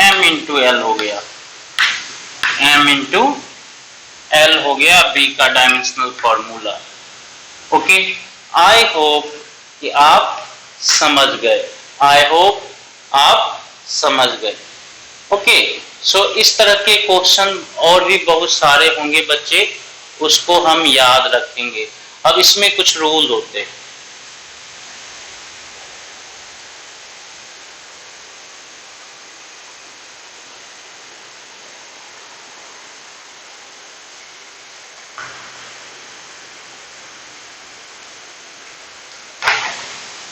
M इंटू एल हो गया, M इंटू एल हो गया B का dimensional formula. Okay, I hope कि आप समझ गए, ओके। सो इस तरह के क्वेश्चन और भी बहुत सारे होंगे बच्चे, उसको हम याद रखेंगे। अब इसमें कुछ रूल होते हैं।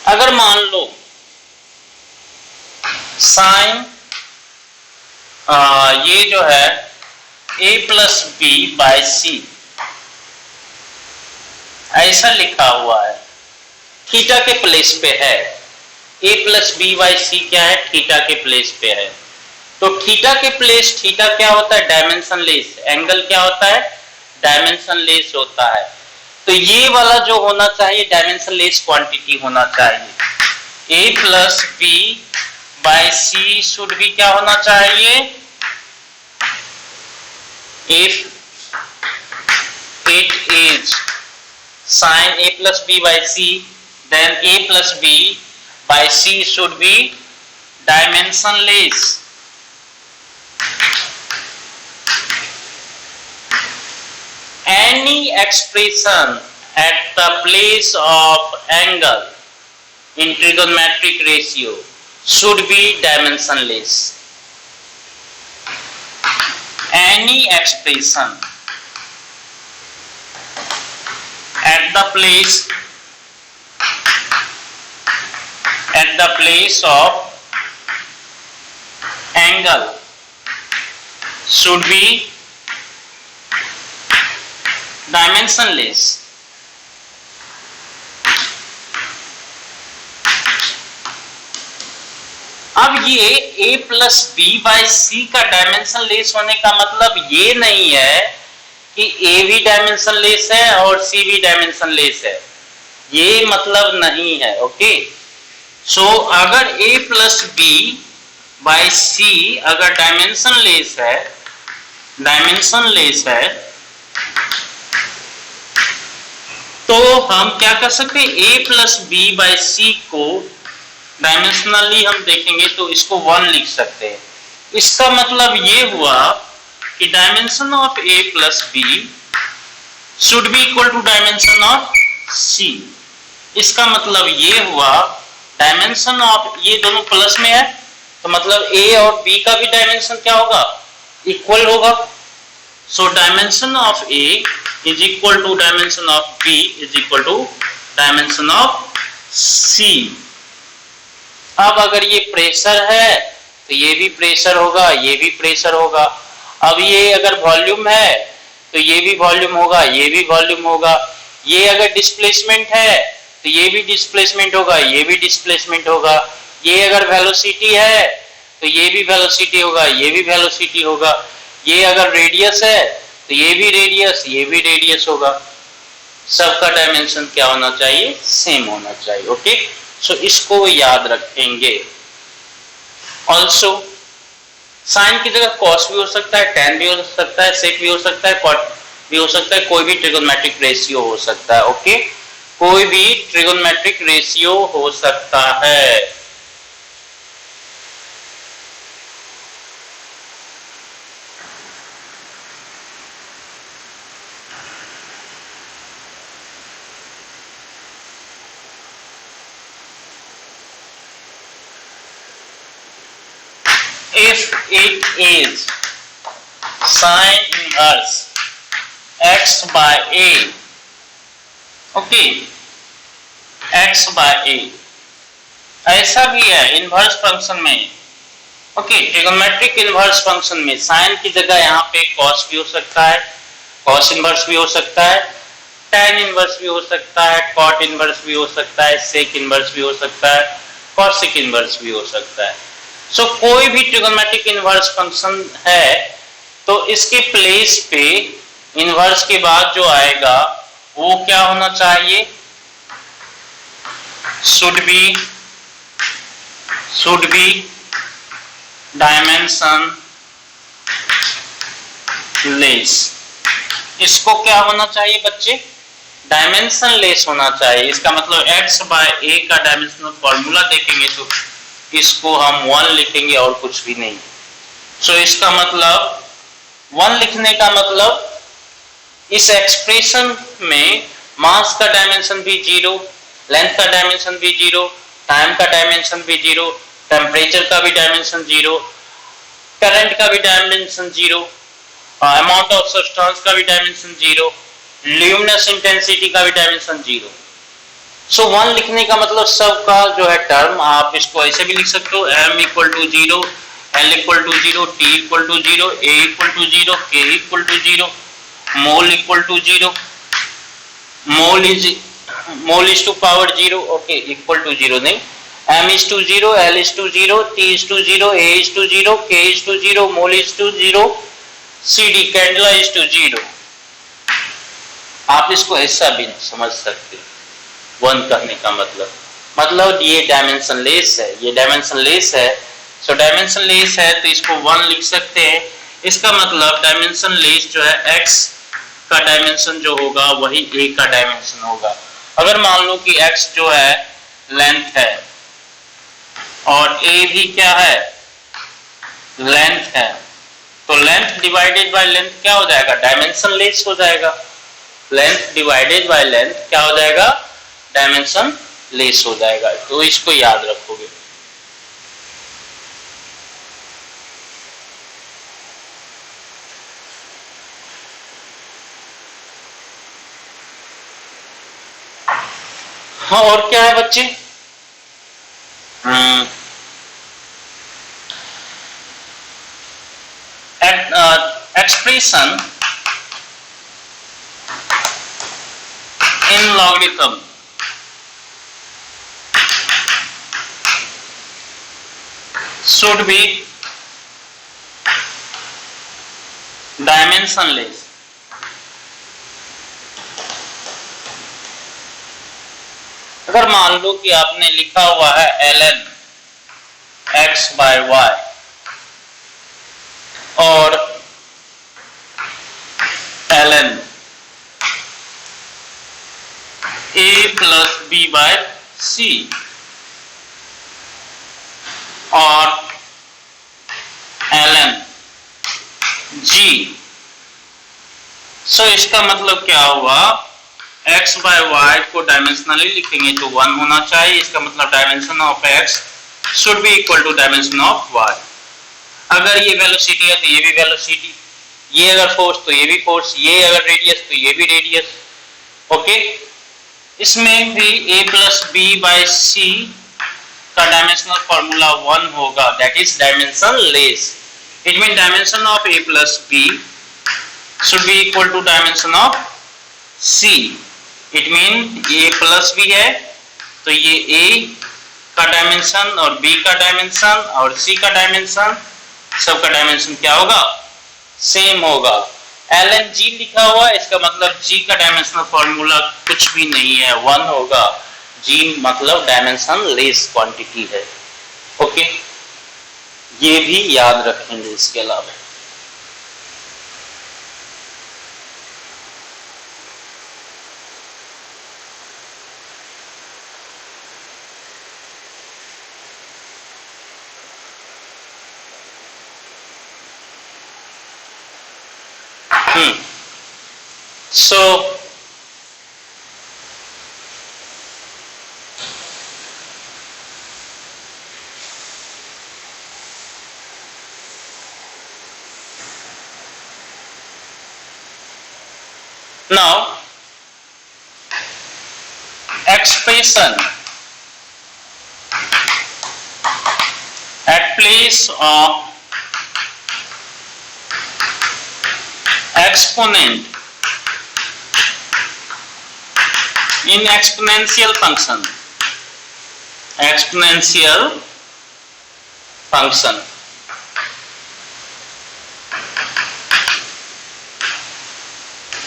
अगर मान लो साइन ये जो है a प्लस बी बाय सी ऐसा लिखा हुआ है, थीटा के प्लेस पे है। a प्लस बी बाय सी क्या है, थीटा के प्लेस पे है। तो थीटा के प्लेस, थीटा क्या होता है, डायमेंशनलेस। एंगल क्या होता है, डायमेंशनलेस होता है। तो ये वाला जो होना चाहिए डायमेंशनलेस क्वांटिटी होना चाहिए। a plus B by C should भी क्या होना चाहिए, if it is sin a plus b by c, then a plus b by c should be dimensionless. Any expression at the place of angle in trigonometric ratio should be dimensionless. Any expression at the place of angle should be dimensionless. अब ये a plus B by सी का dimension less होने का मतलब ये नहीं है कि a भी डायमेंशन लेस है और c भी डायमेंशन लेस है, ये मतलब नहीं है। ओके, सो अगर a प्लस बी बाई सी अगर डायमेंशन लेस है तो हम क्या कर सकते हैं, a प्लस बी बाई सी को डायमेंशनली हम देखेंगे तो इसको 1 लिख सकते हैं। इसका मतलब ये हुआ कि dimension of a plus B should be equal to dimension of c। इसका मतलब ये हुआ डायमेंशन ऑफ, ये दोनों प्लस में है तो मतलब a और b का भी डायमेंशन क्या होगा, इक्वल होगा। So dimension of a is equal to dimension of b is equal to dimension of c। अब अगर ये प्रेशर है तो ये भी प्रेशर होगा, ये भी प्रेशर होगा। अब ये अगर वॉल्यूम है तो ये भी वॉल्यूम होगा, ये भी वॉल्यूम होगा। ये अगर डिस्प्लेसमेंट है तो ये भी डिस्प्लेसमेंट होगा, ये भी डिस्प्लेसमेंट होगा। ये अगर वेलोसिटी है तो ये भी वेलोसिटी होगा, ये भी वेलोसिटी होगा। ये अगर रेडियस है तो ये भी रेडियस, ये भी रेडियस होगा। सबका डायमेंशन क्या होना चाहिए, सेम होना चाहिए। ओके, सो इसको याद रखेंगे। ऑल्सो साइन की जगह कॉस भी हो सकता है, टेन भी हो सकता है, सेक भी हो सकता है, कॉट भी हो सकता है, कोई भी ट्रिगोनोमेट्रिक रेशियो हो सकता है। ओके, कोई भी ट्रिगोनोमेट्रिक रेशियो हो सकता है। if it is sin inverse x by a, okay, x by a ऐसा भी है इनवर्स फंक्शन में, ओके, ट्रिगोनोमेट्रिक इनवर्स फंक्शन में साइन की जगह यहाँ पे कॉस भी हो सकता है, कॉस इनवर्स भी हो सकता है, tan इनवर्स भी हो सकता है, cot इनवर्स भी हो सकता है, sec इनवर्स भी हो सकता है, cosec इनवर्स भी हो सकता है। सो कोई भी ट्रिगोनोमेट्रिक इनवर्स फंक्शन है तो इसके प्लेस पे इनवर्स के बाद जो आएगा वो क्या होना चाहिए, शुड बी डायमेंशन लेस। इसको क्या होना चाहिए बच्चे, डायमेंशन लेस होना चाहिए। इसका मतलब x बाय a का डायमेंशनल फॉर्मूला देखेंगे तो इसको हम 1 लिखेंगे और कुछ भी नहीं। सो इसका मतलब 1 लिखने का मतलब इस एक्सप्रेशन में मास का डायमेंशन भी 0, लेंथ का डायमेंशन भी 0, टाइम का डायमेंशन भी 0, टेम्परेचर का भी डायमेंशन 0, करंट का भी डायमेंशन 0, अमाउंट ऑफ सब्सटेंस का भी डायमेंशन 0, ल्यूमिनस इंटेंसिटी का भी डायमेंशन 0। सो 1 लिखने का मतलब सबका जो है टर्म, आप इसको ऐसे भी लिख सकते हो m equal to 0, l equal to 0, t equal to 0, a equal to 0, k equal to 0, mole equal to 0, mole is to power 0, okay, equal to 0 नहीं, m is to 0, l is to 0, t is to 0, a is to 0, k is to 0, mole is to 0, cd candela is to 0। आप इसको ऐसा भी समझ सकते हो 1 करने का मतलब ये डायमेंशन लेस है, ये डायमेंशन लेस है। सो डायमेंशन लेस है तो इसको 1 लिख सकते हैं। इसका मतलब डायमेंशन लेस जो है x का डायमेंशन जो होगा वही a का डायमेंशन होगा। अगर मान लो कि x जो है लेंथ है और a भी क्या है, लेंथ है, तो लेंथ डिवाइडेड बाय लेंथ क्या हो जाएगा, डायमेंशन लेस हो जाएगा। लेंथ डिवाइडेड बाय लेंथ क्या हो जाएगा, डायमेंशन लेस हो जाएगा। तो इसको याद रखोगे। हाँ, और क्या है बच्चे, expression in logarithm should be dimensionless। अगर मान लो कि आपने लिखा हुआ है ln x by y और ln a plus b by c और ln g, सो इसका मतलब क्या हुआ, x by y को डायमेंशनली लिखेंगे तो 1 होना चाहिए। इसका मतलब dimension of x should be equal to dimension of y। अगर ये वेलोसिटी है तो ये भी वेलोसिटी, ये अगर फोर्स तो ये भी फोर्स, ये अगर रेडियस तो ये भी रेडियस, ओके। इसमें भी a प्लस बी बाई सी का डायमेंशनल फॉर्मूला 1 होगा, that is dimension less. It mean dimension of a plus b should be equal to dimension of c। It mean a plus b है तो ये a का dimension और b का dimension और c का डायमेंशन, सबका डायमेंशन क्या होगा, सेम होगा। ln g लिखा हुआ है, इसका मतलब g का डायमेंशनल फॉर्मूला कुछ भी नहीं है, 1 होगा। g मतलब डायमेंशन लेस क्वांटिटी है, ओके। ये भी याद रखेंगे इसके अलावा। So now expression at place of exponent in exponential function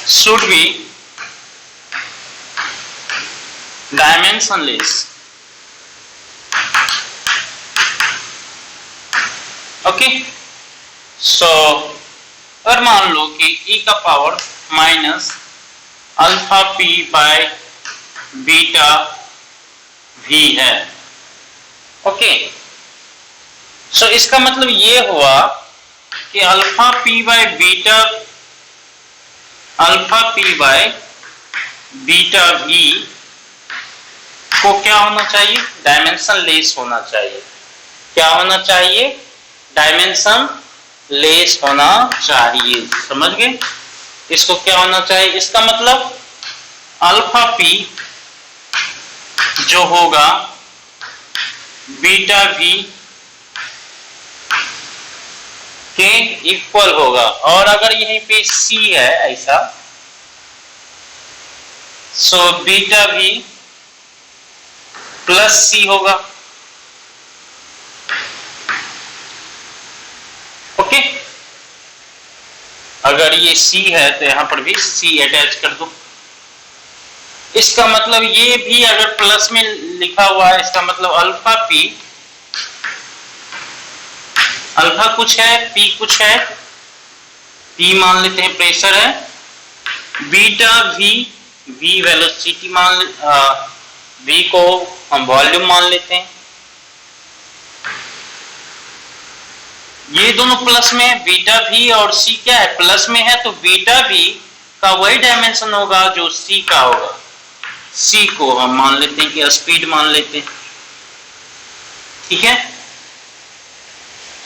should be dimensionless. Okay, so अगर मान लो कि e का power minus alpha p by beta v है, ओके, सो इसका मतलब ये हुआ कि alpha p by beta v को क्या होना चाहिए? डायमेंशन लेस होना चाहिए। क्या होना चाहिए? डायमेंशन लेस होना चाहिए। समझ गए? इसको क्या होना चाहिए? इसका मतलब अल्फा p जो होगा बीटा v के इक्वल होगा, और अगर यहीं पे c है ऐसा, so beta v plus c होगा। ओके, अगर ये c है तो यहां पर भी c अटैच कर दो। इसका मतलब ये भी अगर प्लस में लिखा हुआ है, इसका मतलब अल्फा p, अल्फा कुछ है p कुछ है, p मान लेते हैं प्रेशर है, बीटा v वेलोसिटी v को हम वॉल्यूम मान लेते हैं। ये दोनों प्लस में है, बीटा v और c क्या है? प्लस में है, तो बीटा v का वही डायमेंशन होगा जो c का होगा। c को हम मान लेते हैं कि स्पीड मान लेते हैं, ठीक है।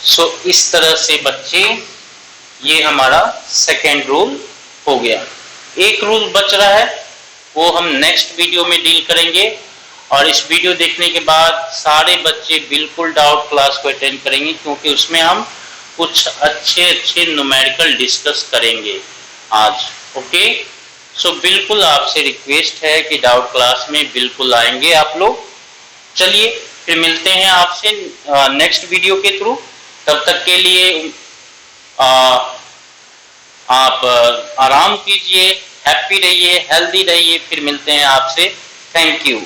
सो इस तरह से बच्चे ये हमारा सेकेंड रूल हो गया। एक रूल बच रहा है, वो हम नेक्स्ट वीडियो में डील करेंगे, और इस वीडियो देखने के बाद सारे बच्चे बिल्कुल डाउट क्लास को अटेंड करेंगे, क्योंकि उसमें हम कुछ अच्छे न्यूमेरिकल डिस्कस करेंगे आज। ओके, सो बिल्कुल आपसे रिक्वेस्ट है कि डाउट क्लास में बिल्कुल आएंगे आप लोग। चलिए फिर मिलते हैं आपसे नेक्स्ट वीडियो के थ्रू। तब तक के लिए आप आराम कीजिए, हैप्पी रहिए, हेल्दी रहिए। फिर मिलते हैं आपसे। Thank you.